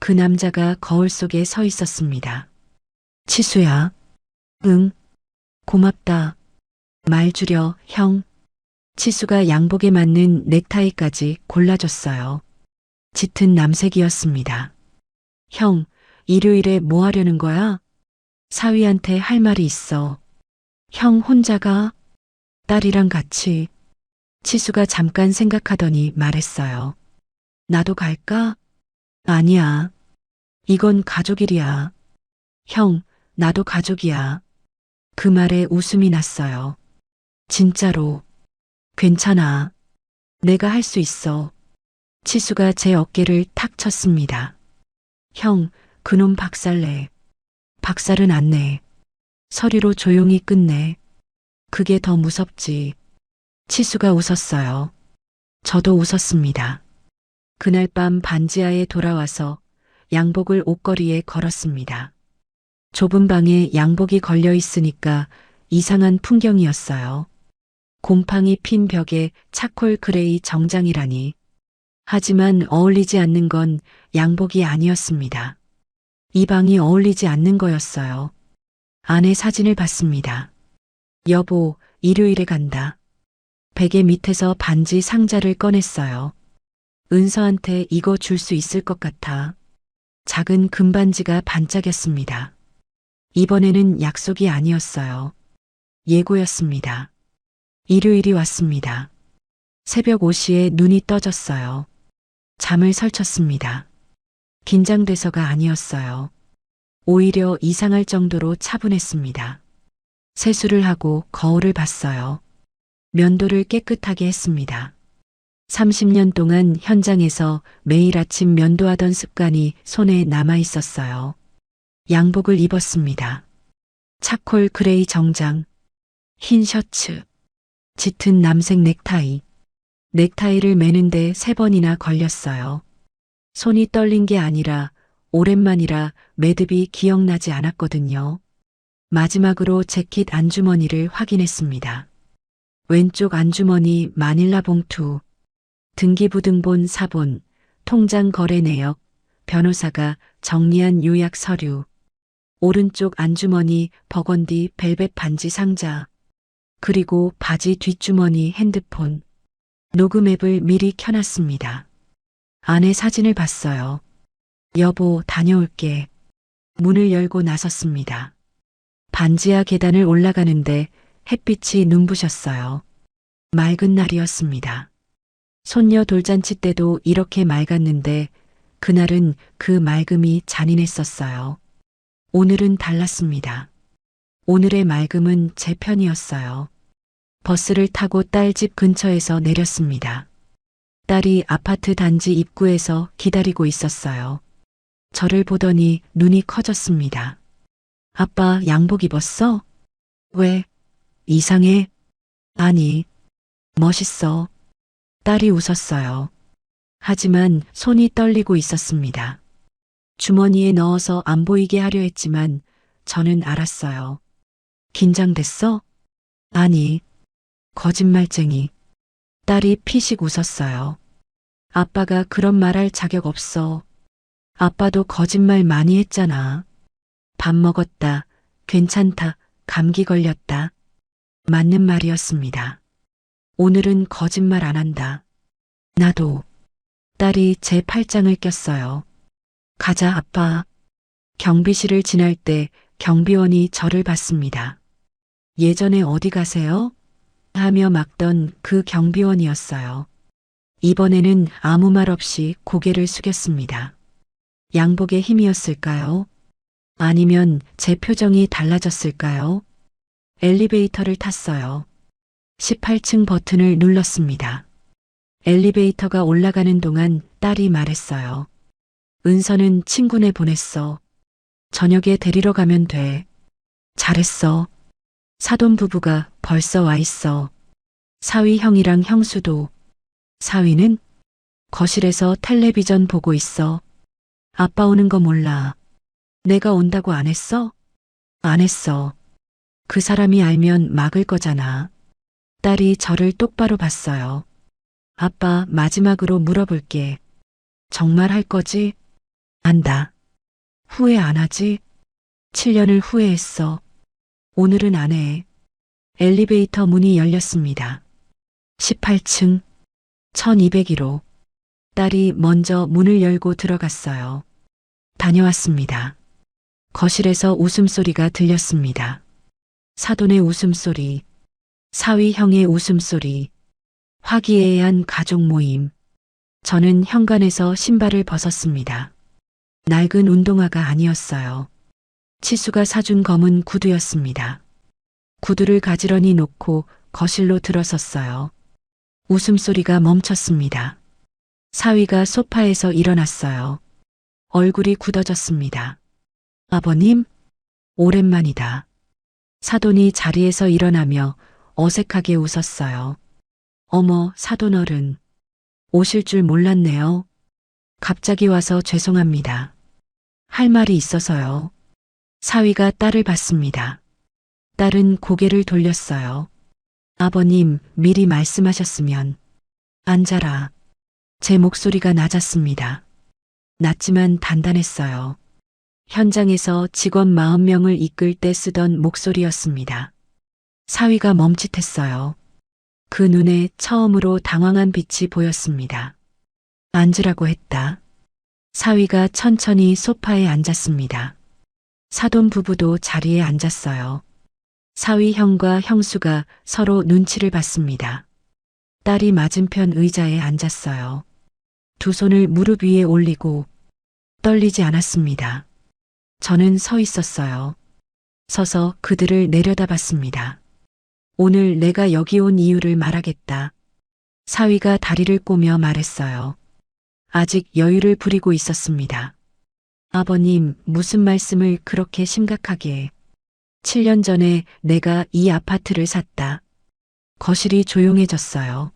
그 남자가 거울 속에 서 있었습니다. 치수야. 응. 고맙다. 말 줄여, 형. 치수가 양복에 맞는 넥타이까지 골라줬어요. 짙은 남색이었습니다. 형, 일요일에 뭐 하려는 거야? 사위한테 할 말이 있어. 형 혼자가? 딸이랑 같이. 치수가 잠깐 생각하더니 말했어요. 나도 갈까? 아니야. 이건 가족 일이야. 형, 나도 가족이야. 그 말에 웃음이 났어요. 진짜로. 괜찮아. 내가 할 수 있어. 치수가 제 어깨를 탁 쳤습니다. 형, 그놈 박살내. 박살은 안 내. 서류로 조용히 끝내. 그게 더 무섭지. 치수가 웃었어요. 저도 웃었습니다. 그날 밤 반지하에 돌아와서 양복을 옷걸이에 걸었습니다. 좁은 방에 양복이 걸려 있으니까 이상한 풍경이었어요. 곰팡이 핀 벽에 차콜 그레이 정장이라니. 하지만 어울리지 않는 건 양복이 아니었습니다. 이 방이 어울리지 않는 거였어요. 아내 사진을 봤습니다. 여보, 일요일에 간다. 베개 밑에서 반지 상자를 꺼냈어요. 은서한테 이거 줄 수 있을 것 같아. 작은 금반지가 반짝였습니다. 이번에는 약속이 아니었어요. 예고였습니다. 일요일이 왔습니다. 새벽 5시에 눈이 떠졌어요. 잠을 설쳤습니다. 긴장돼서가 아니었어요. 오히려 이상할 정도로 차분했습니다. 세수를 하고 거울을 봤어요. 면도를 깨끗하게 했습니다. 30년 동안 현장에서 매일 아침 면도하던 습관이 손에 남아 있었어요. 양복을 입었습니다. 차콜 그레이 정장, 흰 셔츠, 짙은 남색 넥타이. 넥타이를 매는데 3번이나 걸렸어요. 손이 떨린 게 아니라 오랜만이라 매듭이 기억나지 않았거든요. 마지막으로 재킷 안주머니를 확인했습니다. 왼쪽 안주머니 마닐라 봉투, 등기부등본 사본, 통장 거래 내역, 변호사가 정리한 요약 서류, 오른쪽 안주머니 버건디 벨벳 반지 상자, 그리고 바지 뒷주머니 핸드폰, 녹음 앱을 미리 켜놨습니다. 아내 사진을 봤어요. 여보, 다녀올게. 문을 열고 나섰습니다. 반지하 계단을 올라가는데 햇빛이 눈부셨어요. 맑은 날이었습니다. 손녀 돌잔치 때도 이렇게 맑았는데 그날은 그 맑음이 잔인했었어요. 오늘은 달랐습니다. 오늘의 맑음은 제 편이었어요. 버스를 타고 딸 집 근처에서 내렸습니다. 딸이 아파트 단지 입구에서 기다리고 있었어요. 저를 보더니 눈이 커졌습니다. 아빠 양복 입었어? 왜? 이상해? 아니, 멋있어. 딸이 웃었어요. 하지만 손이 떨리고 있었습니다. 주머니에 넣어서 안 보이게 하려 했지만 저는 알았어요. 긴장됐어? 아니, 거짓말쟁이. 딸이 피식 웃었어요. 아빠가 그런 말할 자격 없어. 아빠도 거짓말 많이 했잖아. 밥 먹었다. 괜찮다. 감기 걸렸다. 맞는 말이었습니다. 오늘은 거짓말 안 한다. 나도. 딸이 제 팔짱을 꼈어요. 가자, 아빠. 경비실을 지날 때 경비원이 저를 봤습니다. 예전에 어디 가세요? 하며 막던 그 경비원이었어요. 이번에는 아무 말 없이 고개를 숙였습니다. 양복의 힘이었을까요? 아니면 제 표정이 달라졌을까요? 엘리베이터를 탔어요. 18층 버튼을 눌렀습니다. 엘리베이터가 올라가는 동안 딸이 말했어요. 은서는 친구네 보냈어. 저녁에 데리러 가면 돼. 잘했어. 사돈 부부가 벌써 와 있어. 사위 형이랑 형수도. 사위는 거실에서 텔레비전 보고 있어. 아빠 오는 거 몰라. 내가 온다고 안 했어? 안 했어. 그 사람이 알면 막을 거잖아. 딸이 저를 똑바로 봤어요. 아빠, 마지막으로 물어볼게. 정말 할 거지? 안다. 후회 안 하지? 7년을 후회했어. 오늘은 안 해. 엘리베이터 문이 열렸습니다. 18층 1201호. 딸이 먼저 문을 열고 들어갔어요. 다녀왔습니다. 거실에서 웃음소리가 들렸습니다. 사돈의 웃음소리, 사위 형의 웃음소리, 화기애애한 가족 모임. 저는 현관에서 신발을 벗었습니다. 낡은 운동화가 아니었어요. 치수가 사준 검은 구두였습니다. 구두를 가지런히 놓고 거실로 들어섰어요. 웃음소리가 멈췄습니다. 사위가 소파에서 일어났어요. 얼굴이 굳어졌습니다. 아버님, 오랜만이다. 사돈이 자리에서 일어나며 어색하게 웃었어요. 어머, 사돈 어른. 오실 줄 몰랐네요. 갑자기 와서 죄송합니다. 할 말이 있어서요. 사위가 딸을 봤습니다. 딸은 고개를 돌렸어요. 아버님, 미리 말씀하셨으면. 앉아라. 제 목소리가 낮았습니다. 낮지만 단단했어요. 현장에서 직원 40명을 이끌 때 쓰던 목소리였습니다. 사위가 멈칫했어요. 그 눈에 처음으로 당황한 빛이 보였습니다. 앉으라고 했다. 사위가 천천히 소파에 앉았습니다. 사돈 부부도 자리에 앉았어요. 사위 형과 형수가 서로 눈치를 봤습니다. 딸이 맞은편 의자에 앉았어요. 두 손을 무릎 위에 올리고 떨리지 않았습니다. 저는 서 있었어요. 서서 그들을 내려다봤습니다. 오늘 내가 여기 온 이유를 말하겠다. 사위가 다리를 꼬며 말했어요. 아직 여유를 부리고 있었습니다. 아버님, 무슨 말씀을 그렇게 심각하게. 7년 전에 내가 이 아파트를 샀다. 거실이 조용해졌어요.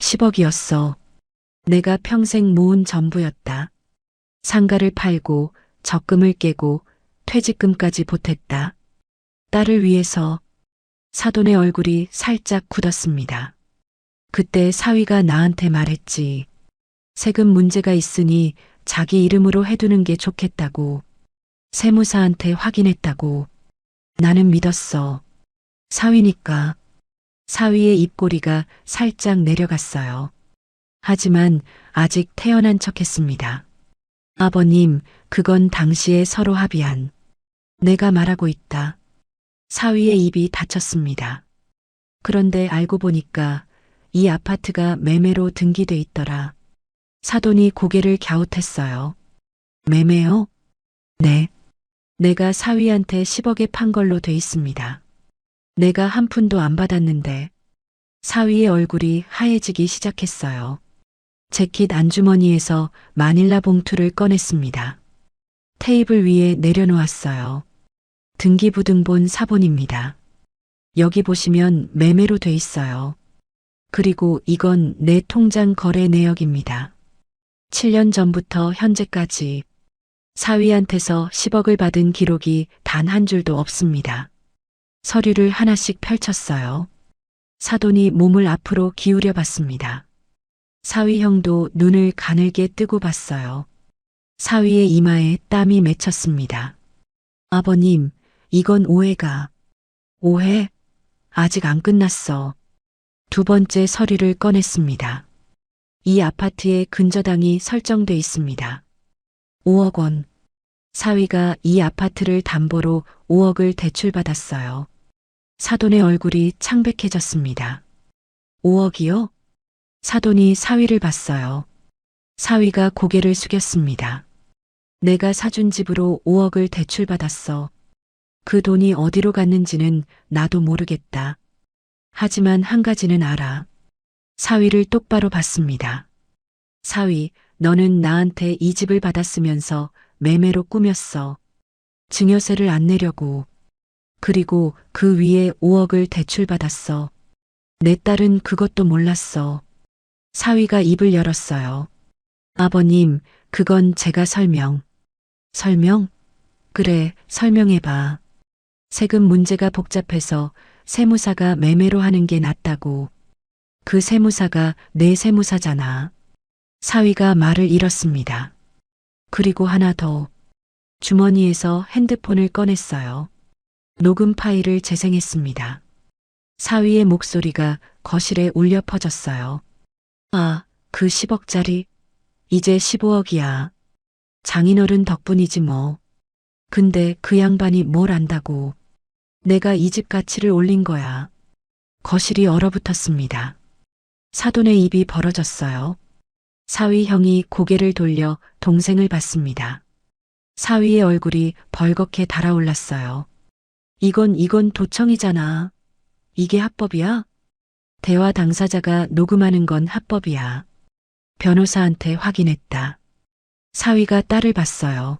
10억이었어. 내가 평생 모은 전부였다. 상가를 팔고 적금을 깨고 퇴직금까지 보탰다. 딸을 위해서. 사돈의 얼굴이 살짝 굳었습니다. 그때 사위가 나한테 말했지. 세금 문제가 있으니 자기 이름으로 해두는 게 좋겠다고. 세무사한테 확인했다고. 나는 믿었어. 사위니까. 사위의 입꼬리가 살짝 내려갔어요. 하지만 아직 태어난 척했습니다. 아버님, 그건 당시에 서로 합의한. 내가 말하고 있다. 사위의 입이 닫혔습니다. 그런데 알고 보니까 이 아파트가 매매로 등기돼 있더라. 사돈이 고개를 갸웃했어요. 매매요? 네. 내가 사위한테 10억에 판 걸로 돼 있습니다. 내가 한 푼도 안 받았는데. 사위의 얼굴이 하얘지기 시작했어요. 재킷 안주머니에서 마닐라 봉투를 꺼냈습니다. 테이블 위에 내려놓았어요. 등기부등본 사본입니다. 여기 보시면 매매로 돼 있어요. 그리고 이건 내 통장 거래 내역입니다. 7년 전부터 현재까지 사위한테서 10억을 받은 기록이 단 한 줄도 없습니다. 서류를 하나씩 펼쳤어요. 사돈이 몸을 앞으로 기울여 봤습니다. 사위 형도 눈을 가늘게 뜨고 봤어요. 사위의 이마에 땀이 맺혔습니다. 아버님, 이건 오해가. 오해? 아직 안 끝났어. 두 번째 서류를 꺼냈습니다. 이 아파트에 근저당이 설정돼 있습니다. 5억 원. 사위가 이 아파트를 담보로 5억을 대출받았어요. 사돈의 얼굴이 창백해졌습니다. 5억이요? 사돈이 사위를 봤어요. 사위가 고개를 숙였습니다. 내가 사준 집으로 5억을 대출받았어. 그 돈이 어디로 갔는지는 나도 모르겠다. 하지만 한 가지는 알아. 사위를 똑바로 봤습니다. 사위, 너는 나한테 이 집을 받았으면서 매매로 꾸몄어. 증여세를 안 내려고. 그리고 그 위에 5억을 대출받았어. 내 딸은 그것도 몰랐어. 사위가 입을 열었어요. 아버님, 그건 제가 설명. 설명? 그래, 설명해봐. 세금 문제가 복잡해서 세무사가 매매로 하는 게 낫다고. 그 세무사가 내 세무사잖아. 사위가 말을 잃었습니다. 그리고 하나 더. 주머니에서 핸드폰을 꺼냈어요. 녹음 파일을 재생했습니다. 사위의 목소리가 거실에 울려 퍼졌어요. 아, 그 10억짜리. 이제 15억이야. 장인어른 덕분이지 뭐. 근데 그 양반이 뭘 안다고. 내가 이 집 가치를 올린 거야. 거실이 얼어붙었습니다. 사돈의 입이 벌어졌어요. 사위 형이 고개를 돌려 동생을 봤습니다. 사위의 얼굴이 벌겋게 달아올랐어요. 이건 도청이잖아. 이게 합법이야? 대화 당사자가 녹음하는 건 합법이야. 변호사한테 확인했다. 사위가 딸을 봤어요.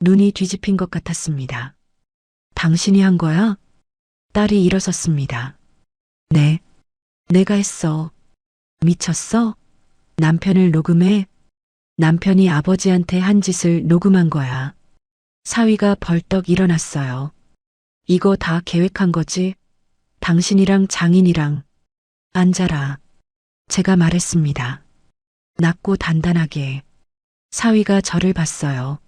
눈이 뒤집힌 것 같았습니다. 당신이 한 거야? 딸이 일어섰습니다. 네. 내가 했어. 미쳤어? 남편을 녹음해? 남편이 아버지한테 한 짓을 녹음한 거야. 사위가 벌떡 일어났어요. 이거 다 계획한 거지? 당신이랑 장인이랑. 앉아라. 제가 말했습니다. 낮고 단단하게. 사위가 저를 봤어요.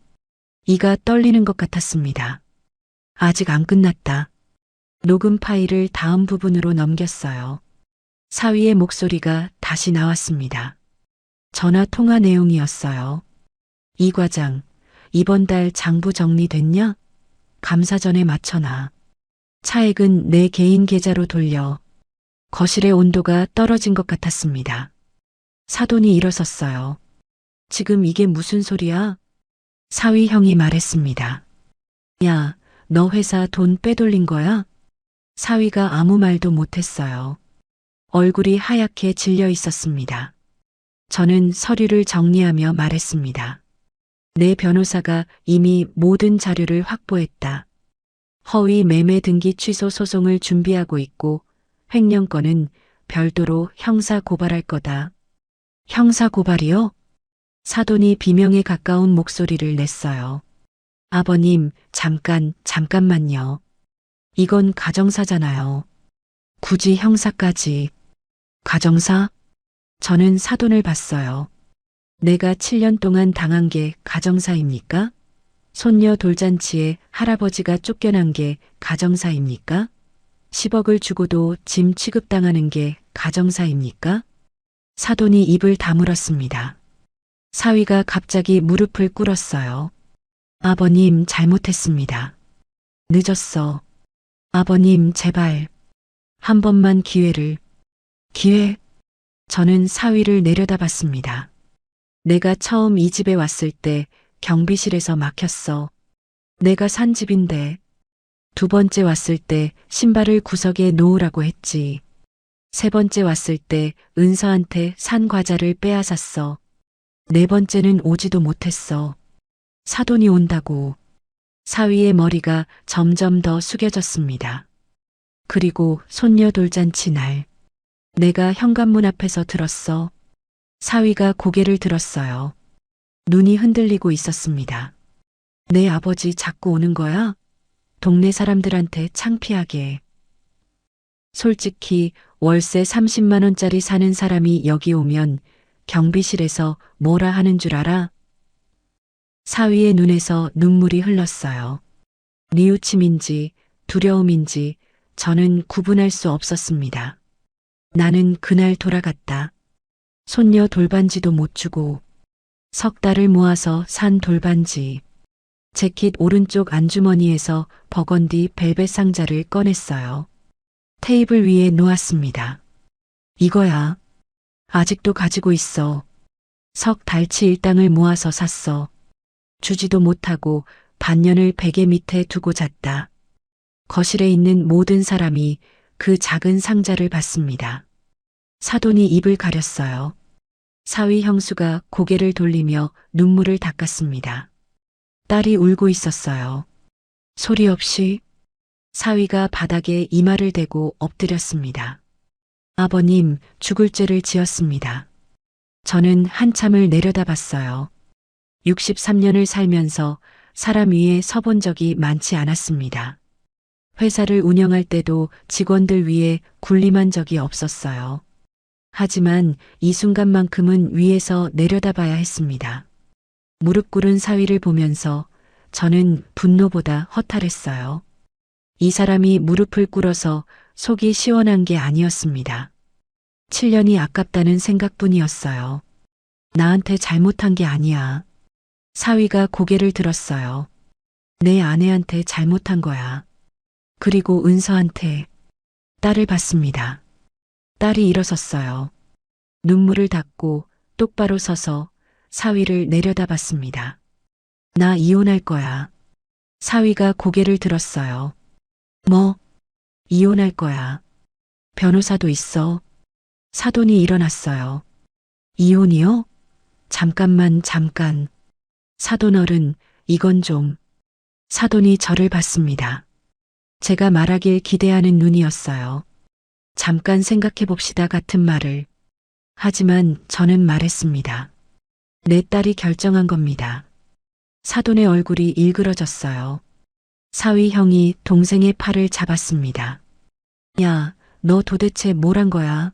이가 떨리는 것 같았습니다. 아직 안 끝났다. 녹음 파일을 다음 부분으로 넘겼어요. 사위의 목소리가 다시 나왔습니다. 전화 통화 내용이었어요. 이 과장, 이번 달 장부 정리됐냐? 감사전에 맞춰놔. 차액은 내 개인 계좌로 돌려. 거실의 온도가 떨어진 것 같았습니다. 사돈이 일어섰어요. 지금 이게 무슨 소리야? 사위 형이 말했습니다. 야, 너 회사 돈 빼돌린 거야? 사위가 아무 말도 못했어요. 얼굴이 하얗게 질려 있었습니다. 저는 서류를 정리하며 말했습니다. 내 변호사가 이미 모든 자료를 확보했다. 허위 매매 등기 취소 소송을 준비하고 있고 횡령건은 별도로 형사 고발할 거다. 형사 고발이요? 사돈이 비명에 가까운 목소리를 냈어요. 아버님, 잠깐만요. 이건 가정사잖아요. 굳이 형사까지. 가정사? 저는 사돈을 봤어요. 내가 7년 동안 당한 게 가정사입니까? 손녀 돌잔치에 할아버지가 쫓겨난 게 가정사입니까? 10억을 주고도 짐 취급당하는 게 가정사입니까? 사돈이 입을 다물었습니다. 사위가 갑자기 무릎을 꿇었어요. 아버님, 잘못했습니다. 늦었어. 아버님, 제발. 한 번만 기회를. 기회? 저는 사위를 내려다봤습니다. 내가 처음 이 집에 왔을 때 경비실에서 막혔어. 내가 산 집인데. 두 번째 왔을 때 신발을 구석에 놓으라고 했지. 세 번째 왔을 때 은서한테 산 과자를 빼앗았어. 네 번째는 오지도 못했어. 사돈이 온다고. 사위의 머리가 점점 더 숙여졌습니다. 그리고 손녀 돌잔치 날. 내가 현관문 앞에서 들었어. 사위가 고개를 들었어요. 눈이 흔들리고 있었습니다. 내 아버지 자꾸 오는 거야? 동네 사람들한테 창피하게. 솔직히 월세 30만 원짜리 사는 사람이 여기 오면 경비실에서 뭐라 하는 줄 알아? 사위의 눈에서 눈물이 흘렀어요. 뉘우침인지 두려움인지 저는 구분할 수 없었습니다. 나는 그날 돌아갔다. 손녀 돌반지도 못 주고 석 달을 모아서 산 돌반지. 재킷 오른쪽 안주머니에서 버건디 벨벳 상자를 꺼냈어요. 테이블 위에 놓았습니다. 이거야. 아직도 가지고 있어. 석 달치 일당을 모아서 샀어. 주지도 못하고 반년을 베개 밑에 두고 잤다. 거실에 있는 모든 사람이 그 작은 상자를 봤습니다. 사돈이 입을 가렸어요. 사위 형수가 고개를 돌리며 눈물을 닦았습니다. 딸이 울고 있었어요. 소리 없이. 사위가 바닥에 이마를 대고 엎드렸습니다. 아버님, 죽을 죄를 지었습니다. 저는 한참을 내려다봤어요. 63년을 살면서 사람 위에 서본 적이 많지 않았습니다. 회사를 운영할 때도 직원들 위에 군림한 적이 없었어요. 하지만 이 순간만큼은 위에서 내려다봐야 했습니다. 무릎 꿇은 사위를 보면서 저는 분노보다 허탈했어요. 이 사람이 무릎을 꿇어서 속이 시원한 게 아니었습니다. 7년이 아깝다는 생각뿐이었어요. 나한테 잘못한 게 아니야. 사위가 고개를 들었어요. 내 아내한테 잘못한 거야. 그리고 은서한테. 딸을 봤습니다. 딸이 일어섰어요. 눈물을 닦고 똑바로 서서 사위를 내려다봤습니다. 나 이혼할 거야. 사위가 고개를 들었어요. 뭐? 이혼할 거야. 변호사도 있어. 사돈이 일어났어요. 이혼이요? 잠깐. 사돈 어른, 이건 좀. 사돈이 저를 봤습니다. 제가 말하길 기대하는 눈이었어요. 잠깐 생각해 봅시다 같은 말을. 하지만 저는 말했습니다. 내 딸이 결정한 겁니다. 사돈의 얼굴이 일그러졌어요. 사위 형이 동생의 팔을 잡았습니다. 야, 너 도대체 뭘 한 거야?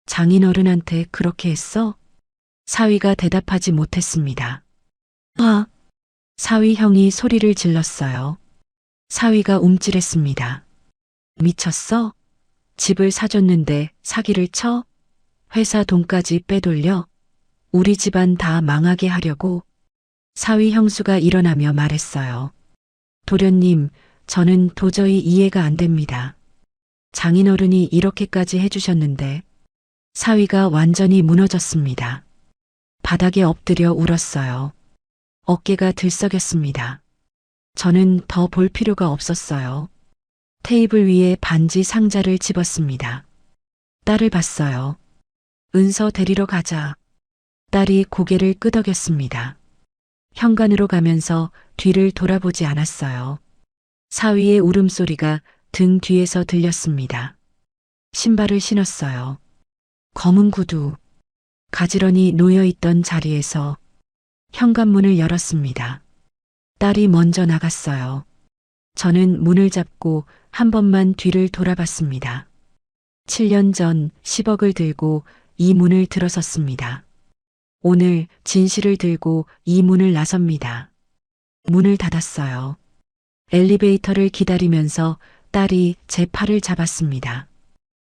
장인어른한테 그렇게 했어? 사위가 대답하지 못했습니다. 사위 형이 소리를 질렀어요. 사위가 움찔했습니다. 미쳤어? 집을 사줬는데 사기를 쳐? 회사 돈까지 빼돌려? 우리 집안 다 망하게 하려고? 사위 형수가 일어나며 말했어요. 도련님, 저는 도저히 이해가 안 됩니다. 장인어른이 이렇게까지 해주셨는데. 사위가 완전히 무너졌습니다. 바닥에 엎드려 울었어요. 어깨가 들썩였습니다. 저는 더 볼 필요가 없었어요. 테이블 위에 반지 상자를 집었습니다. 딸을 봤어요. 은서 데리러 가자. 딸이 고개를 끄덕였습니다. 현관으로 가면서 뒤를 돌아보지 않았어요. 사위의 울음소리가 등 뒤에서 들렸습니다. 신발을 신었어요. 검은 구두. 가지런히 놓여있던 자리에서 현관문을 열었습니다. 딸이 먼저 나갔어요. 저는 문을 잡고 한 번만 뒤를 돌아봤습니다. 7년 전 10억을 들고 이 문을 들어섰습니다. 오늘 진실을 들고 이 문을 나섭니다. 문을 닫았어요. 엘리베이터를 기다리면서 딸이 제 팔을 잡았습니다.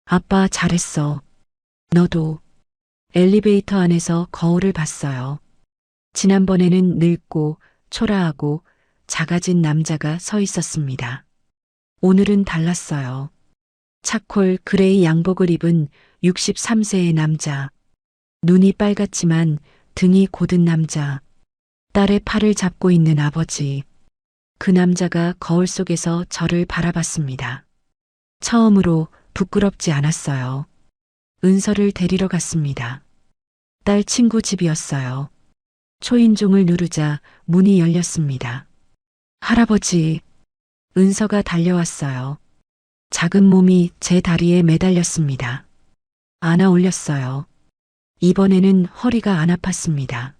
아빠 잘했어. 너도. 엘리베이터 안에서 거울을 봤어요. 지난번에는 늙고 초라하고 작아진 남자가 서 있었습니다. 오늘은 달랐어요. 차콜 그레이 양복을 입은 63세의 남자. 눈이 빨갛지만 등이 곧은 남자. 딸의 팔을 잡고 있는 아버지. 그 남자가 거울 속에서 저를 바라봤습니다. 처음으로 부끄럽지 않았어요. 은서를 데리러 갔습니다. 딸 친구 집이었어요. 초인종을 누르자 문이 열렸습니다. 할아버지. 은서가 달려왔어요. 작은 몸이 제 다리에 매달렸습니다. 안아 올렸어요. 이번에는 허리가 안 아팠습니다.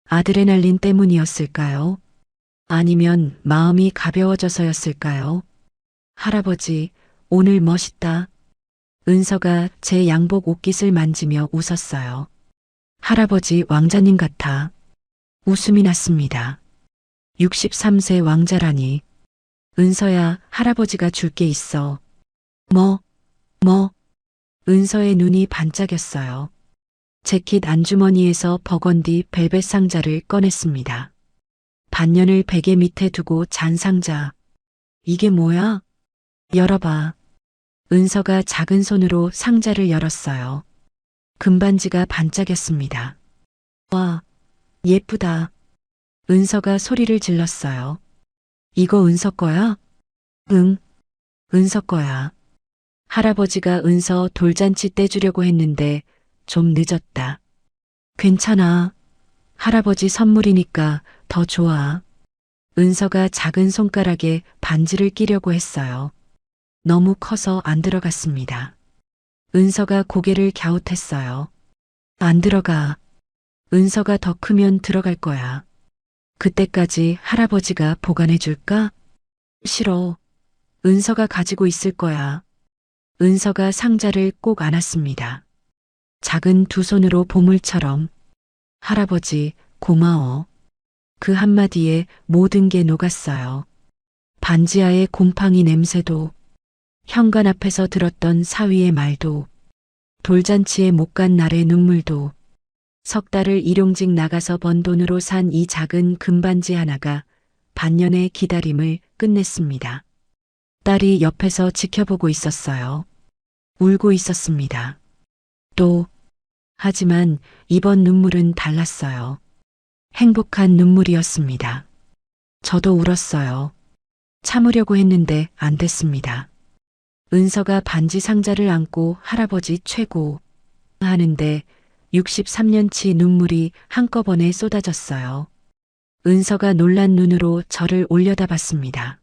아드레날린 때문이었을까요? 아니면 마음이 가벼워져서였을까요? 할아버지, 오늘 멋있다. 은서가 제 양복 옷깃을 만지며 웃었어요. 할아버지 왕자님 같아. 웃음이 났습니다. 63세 왕자라니. 은서야, 할아버지가 줄 게 있어. 뭐? 은서의 눈이 반짝였어요. 재킷 안주머니에서 버건디 벨벳 상자를 꺼냈습니다. 반년을 베개 밑에 두고 잔 상자. 이게 뭐야? 열어봐. 은서가 작은 손으로 상자를 열었어요. 금반지가 반짝였습니다. 와, 예쁘다. 은서가 소리를 질렀어요. 이거 은서 거야? 응, 은서 거야. 할아버지가 은서 돌잔치 떼주려고 했는데 좀 늦었다. 괜찮아. 할아버지 선물이니까 더 좋아. 은서가 작은 손가락에 반지를 끼려고 했어요. 너무 커서 안 들어갔습니다. 은서가 고개를 갸웃했어요. 안 들어가. 은서가 더 크면 들어갈 거야. 그때까지 할아버지가 보관해 줄까? 싫어. 은서가 가지고 있을 거야. 은서가 상자를 꼭 안았습니다. 작은 두 손으로 보물처럼. 할아버지, 고마워. 그 한마디에 모든 게 녹았어요. 반지하의 곰팡이 냄새도, 현관 앞에서 들었던 사위의 말도, 돌잔치에 못 간 날의 눈물도, 석 달을 일용직 나가서 번 돈으로 산 이 작은 금반지 하나가 반년의 기다림을 끝냈습니다. 딸이 옆에서 지켜보고 있었어요. 울고 있었습니다. 또, 하지만 이번 눈물은 달랐어요. 행복한 눈물이었습니다. 저도 울었어요. 참으려고 했는데 안 됐습니다. 은서가 반지 상자를 안고 할아버지 최고 하는데 63년치 눈물이 한꺼번에 쏟아졌어요. 은서가 놀란 눈으로 저를 올려다봤습니다.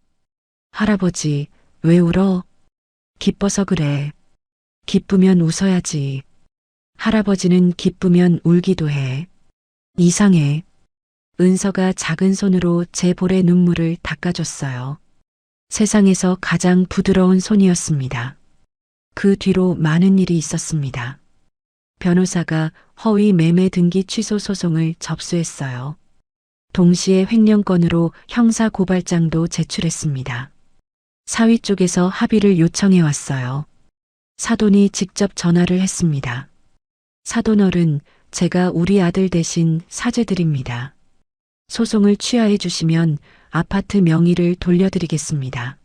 할아버지, 왜 울어? 기뻐서 그래. 기쁘면 웃어야지. 할아버지는 기쁘면 울기도 해. 이상해. 은서가 작은 손으로 제 볼의 눈물을 닦아줬어요. 세상에서 가장 부드러운 손이었습니다. 그 뒤로 많은 일이 있었습니다. 변호사가 허위 매매 등기 취소 소송을 접수했어요. 동시에 횡령건으로 형사 고발장도 제출했습니다. 사위 쪽에서 합의를 요청해 왔어요. 사돈이 직접 전화를 했습니다. 사돈어른, 제가 우리 아들 대신 사죄드립니다. 소송을 취하해 주시면 아파트 명의를 돌려드리겠습니다.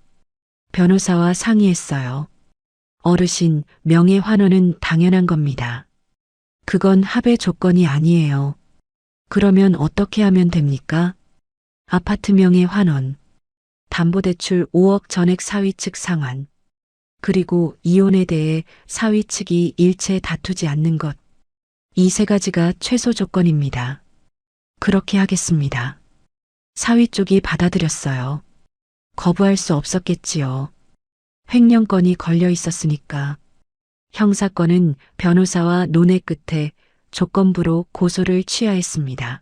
변호사와 상의했어요. 어르신, 명예 환원은 당연한 겁니다. 그건 합의 조건이 아니에요. 그러면 어떻게 하면 됩니까? 아파트 명예 환원, 담보대출 5억 전액 사위 측 상환, 그리고 이혼에 대해 사위 측이 일체 다투지 않는 것. 이 세 가지가 최소 조건입니다. 그렇게 하겠습니다. 사위 쪽이 받아들였어요. 거부할 수 없었겠지요. 횡령건이 걸려 있었으니까. 형사건은 변호사와 논의 끝에 조건부로 고소를 취하했습니다.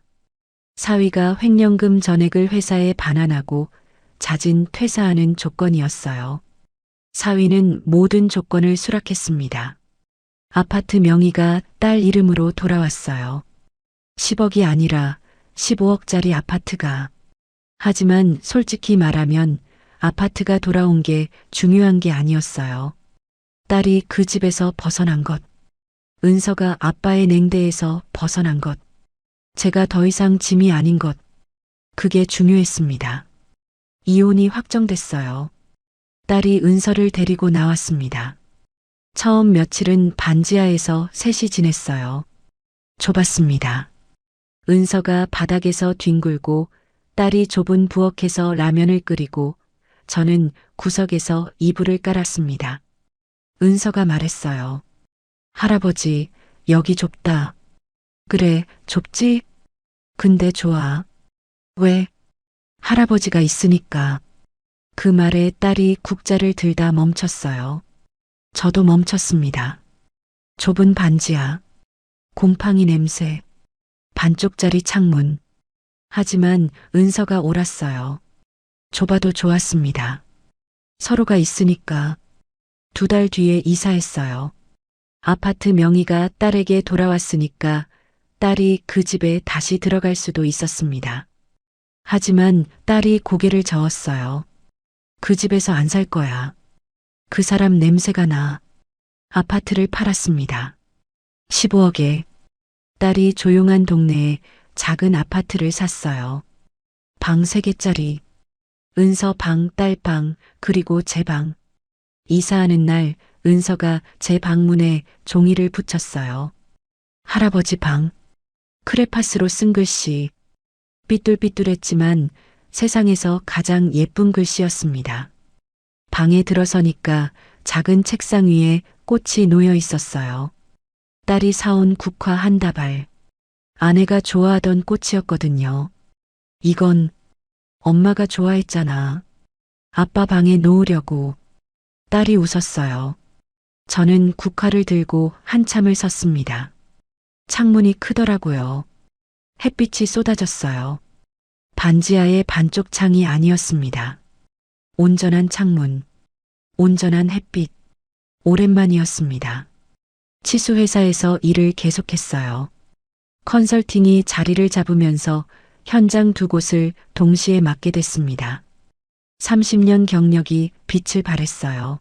사위가 횡령금 전액을 회사에 반환하고 자진 퇴사하는 조건이었어요. 사위는 모든 조건을 수락했습니다. 아파트 명의가 딸 이름으로 돌아왔어요. 10억이 아니라 15억짜리 아파트가. 하지만 솔직히 말하면 아파트가 돌아온 게 중요한 게 아니었어요. 딸이 그 집에서 벗어난 것. 은서가 아빠의 냉대에서 벗어난 것. 제가 더 이상 짐이 아닌 것. 그게 중요했습니다. 이혼이 확정됐어요. 딸이 은서를 데리고 나왔습니다. 처음 며칠은 반지하에서 셋이 지냈어요. 좁았습니다. 은서가 바닥에서 뒹굴고 딸이 좁은 부엌에서 라면을 끓이고 저는 구석에서 이불을 깔았습니다. 은서가 말했어요. 할아버지, 여기 좁다. 그래, 좁지? 근데 좋아. 왜? 할아버지가 있으니까. 그 말에 딸이 국자를 들다 멈췄어요. 저도 멈췄습니다. 좁은 반지하, 곰팡이 냄새, 반쪽짜리 창문. 하지만 은서가 옳았어요. 좁아도 좋았습니다. 서로가 있으니까. 2달 뒤에 이사했어요. 아파트 명의가 딸에게 돌아왔으니까 딸이 그 집에 다시 들어갈 수도 있었습니다. 하지만 딸이 고개를 저었어요. 그 집에서 안 살 거야. 그 사람 냄새가 나. 아파트를 팔았습니다. 15억에 딸이 조용한 동네에 작은 아파트를 샀어요. 방 3개짜리. 은서 방, 딸 방, 그리고 제 방. 이사하는 날 은서가 제 방문에 종이를 붙였어요. 할아버지 방. 크레파스로 쓴 글씨. 삐뚤삐뚤했지만 세상에서 가장 예쁜 글씨였습니다. 방에 들어서니까 작은 책상 위에 꽃이 놓여 있었어요. 딸이 사온 국화 한 다발. 아내가 좋아하던 꽃이었거든요. 이건 엄마가 좋아했잖아. 아빠 방에 놓으려고. 딸이 웃었어요. 저는 국화를 들고 한참을 섰습니다. 창문이 크더라고요. 햇빛이 쏟아졌어요. 반지하의 반쪽 창이 아니었습니다. 온전한 창문, 온전한 햇빛, 오랜만이었습니다. 치수회사에서 일을 계속했어요. 컨설팅이 자리를 잡으면서 현장 두 곳을 동시에 맡게 됐습니다. 30년 경력이 빛을 발했어요.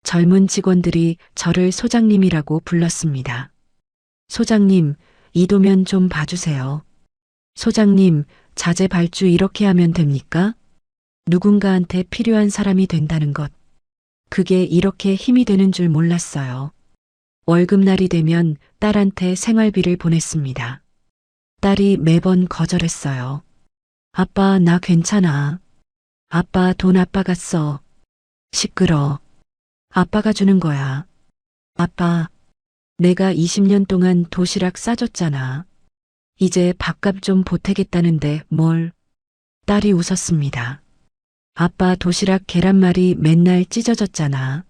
젊은 직원들이 저를 소장님이라고 불렀습니다. 소장님, 이 도면 좀 봐주세요. 소장님, 자재 발주 이렇게 하면 됩니까? 누군가한테 필요한 사람이 된다는 것. 그게 이렇게 힘이 되는 줄 몰랐어요. 월급날이 되면 딸한테 생활비를 보냈습니다. 딸이 매번 거절했어요. 아빠, 나 괜찮아. 아빠, 돈 아빠가 써. 시끄러. 아빠가 주는 거야. 아빠, 내가 20년 동안 도시락 싸줬잖아. 이제 밥값 좀 보태겠다는데 뭘? 딸이 웃었습니다. 아빠 도시락 계란말이 맨날 찢어졌잖아.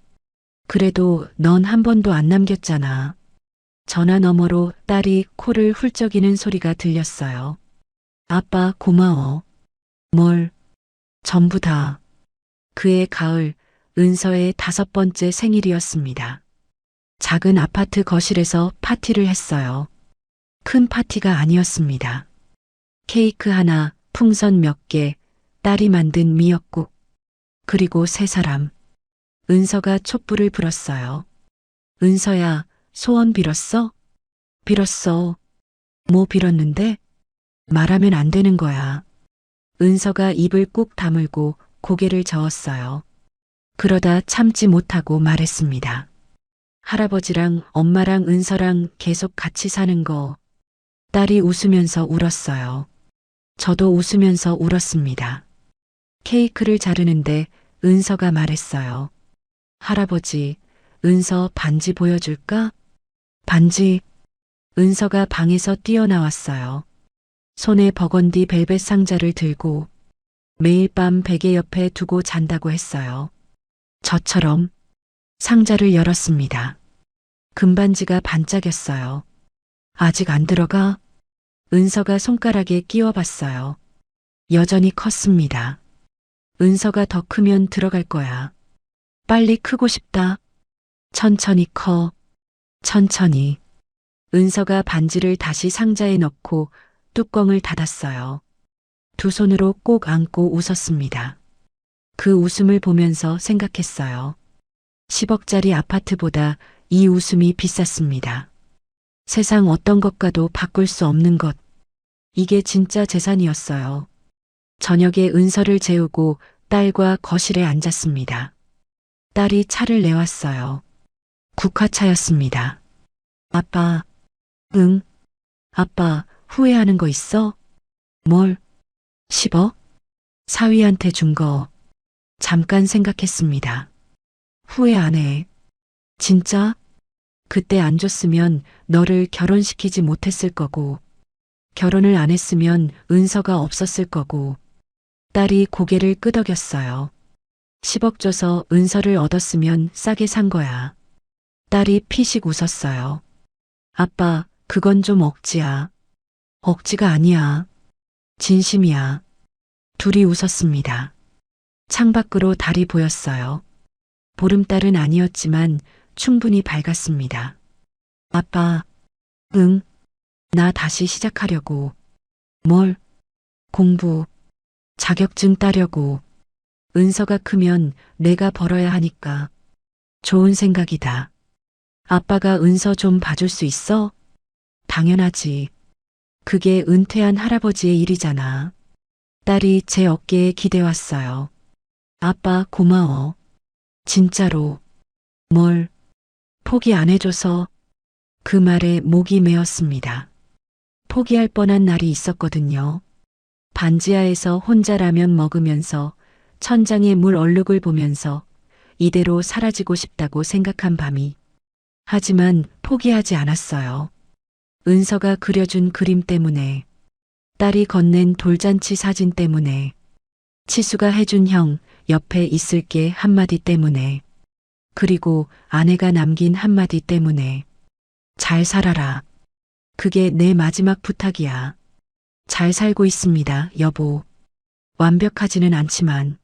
그래도 넌 한 번도 안 남겼잖아. 전화 너머로 딸이 코를 훌쩍이는 소리가 들렸어요. 아빠 고마워. 뭘? 전부 다. 그해 가을, 은서의 5번째 생일이었습니다. 작은 아파트 거실에서 파티를 했어요. 큰 파티가 아니었습니다. 케이크 하나, 풍선 몇 개, 딸이 만든 미역국. 그리고 3사람. 은서가 촛불을 불었어요. 은서야, 소원 빌었어? 빌었어. 뭐 빌었는데? 말하면 안 되는 거야. 은서가 입을 꾹 다물고 고개를 저었어요. 그러다 참지 못하고 말했습니다. 할아버지랑 엄마랑 은서랑 계속 같이 사는 거. 딸이 웃으면서 울었어요. 저도 웃으면서 울었습니다. 케이크를 자르는데 은서가 말했어요. 할아버지, 은서 반지 보여줄까? 반지. 은서가 방에서 뛰어나왔어요. 손에 버건디 벨벳 상자를 들고 매일 밤 베개 옆에 두고 잔다고 했어요. 저처럼 상자를 열었습니다. 금반지가 반짝였어요. 아직 안 들어가? 은서가 손가락에 끼워봤어요. 여전히 컸습니다. 은서가 더 크면 들어갈 거야. 빨리 크고 싶다. 천천히 커. 천천히. 은서가 반지를 다시 상자에 넣고 뚜껑을 닫았어요. 두 손으로 꼭 안고 웃었습니다. 그 웃음을 보면서 생각했어요. 10억짜리 아파트보다 이 웃음이 비쌌습니다. 세상 어떤 것과도 바꿀 수 없는 것. 이게 진짜 재산이었어요. 저녁에 은서를 재우고 딸과 거실에 앉았습니다. 딸이 차를 내왔어요. 국화차였습니다. 아빠, 응? 아빠, 후회하는 거 있어? 뭘? 10억? 사위한테 준 거. 잠깐 생각했습니다. 후회 안 해. 진짜? 그때 안 줬으면 너를 결혼시키지 못했을 거고, 결혼을 안 했으면 은서가 없었을 거고. 딸이 고개를 끄덕였어요. 10억 줘서 은서를 얻었으면 싸게 산 거야. 딸이 피식 웃었어요. 아빠, 그건 좀 억지야. 억지가 아니야. 진심이야. 둘이 웃었습니다. 창밖으로 달이 보였어요. 보름달은 아니었지만 충분히 밝았습니다. 아빠, 응, 나 다시 시작하려고. 뭘? 공부, 자격증 따려고. 은서가 크면 내가 벌어야 하니까. 좋은 생각이다. 아빠가 은서 좀 봐줄 수 있어? 당연하지. 그게 은퇴한 할아버지의 일이잖아. 딸이 제 어깨에 기대왔어요. 아빠 고마워. 진짜로. 뭘? 포기 안 해줘서. 그 말에 목이 메었습니다. 포기할 뻔한 날이 있었거든요. 반지하에서 혼자 라면 먹으면서 천장에 물 얼룩을 보면서 이대로 사라지고 싶다고 생각한 밤이. 하지만 포기하지 않았어요. 은서가 그려준 그림 때문에, 딸이 건넨 돌잔치 사진 때문에, 치수가 해준 형 옆에 있을게 한마디 때문에, 그리고 아내가 남긴 한마디 때문에. 잘 살아라. 그게 내 마지막 부탁이야. 잘 살고 있습니다, 여보. 완벽하지는 않지만,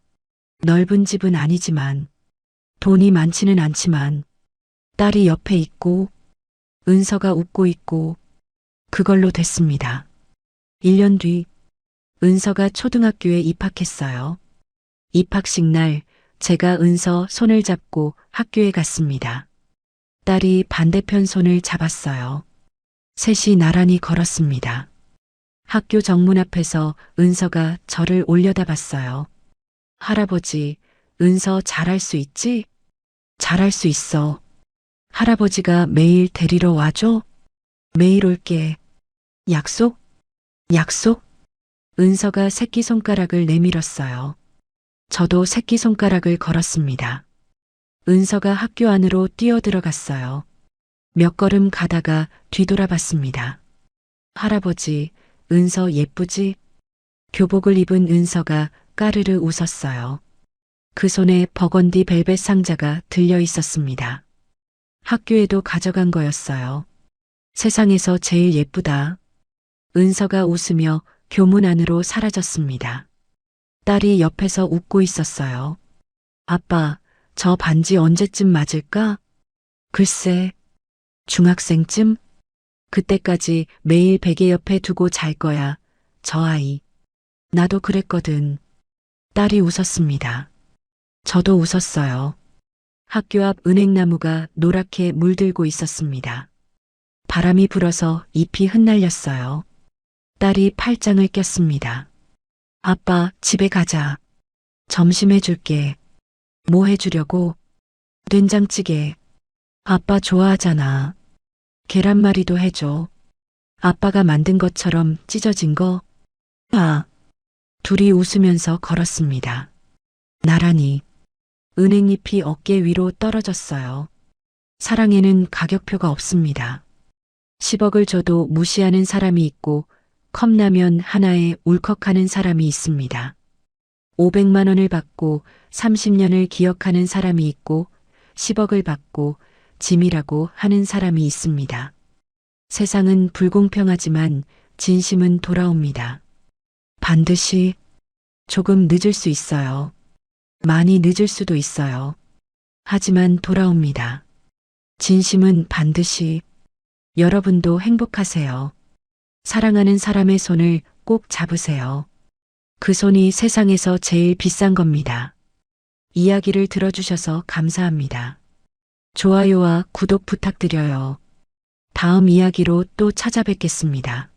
넓은 집은 아니지만, 돈이 많지는 않지만, 딸이 옆에 있고, 은서가 웃고 있고, 그걸로 됐습니다. 1년 뒤, 은서가 초등학교에 입학했어요. 입학식 날 제가 은서 손을 잡고 학교에 갔습니다. 딸이 반대편 손을 잡았어요. 셋이 나란히 걸었습니다. 학교 정문 앞에서 은서가 저를 올려다봤어요. 할아버지, 은서 잘할 수 있지? 잘할 수 있어. 할아버지가 매일 데리러 와줘? 매일 올게. 약속? 약속? 은서가 새끼손가락을 내밀었어요. 저도 새끼손가락을 걸었습니다. 은서가 학교 안으로 뛰어들어갔어요. 몇 걸음 가다가 뒤돌아봤습니다. 할아버지, 은서 예쁘지? 교복을 입은 은서가 까르르 웃었어요. 그 손에 버건디 벨벳 상자가 들려 있었습니다. 학교에도 가져간 거였어요. 세상에서 제일 예쁘다. 은서가 웃으며 교문 안으로 사라졌습니다. 딸이 옆에서 웃고 있었어요. 아빠, 저 반지 언제쯤 맞을까? 글쎄, 중학생쯤? 그때까지 매일 베개 옆에 두고 잘 거야. 저 아이. 나도 그랬거든. 딸이 웃었습니다. 저도 웃었어요. 학교 앞 은행나무가 노랗게 물들고 있었습니다. 바람이 불어서 잎이 흩날렸어요. 딸이 팔짱을 꼈습니다. 아빠, 집에 가자. 점심 해줄게. 뭐 해주려고? 된장찌개. 아빠 좋아하잖아. 계란말이도 해줘. 아빠가 만든 것처럼 찢어진 거? 아. 둘이 웃으면서 걸었습니다. 나란히. 은행잎이 어깨 위로 떨어졌어요. 사랑에는 가격표가 없습니다. 10억을 줘도 무시하는 사람이 있고 컵라면 하나에 울컥하는 사람이 있습니다. 500만 원을 받고 30년을 기억하는 사람이 있고 10억을 받고 짐이라고 하는 사람이 있습니다. 세상은 불공평하지만 진심은 돌아옵니다. 반드시 조금 늦을 수 있어요. 많이 늦을 수도 있어요. 하지만 돌아옵니다. 진심은 반드시. 여러분도 행복하세요. 사랑하는 사람의 손을 꼭 잡으세요. 그 손이 세상에서 제일 비싼 겁니다. 이야기를 들어주셔서 감사합니다. 좋아요와 구독 부탁드려요. 다음 이야기로 또 찾아뵙겠습니다.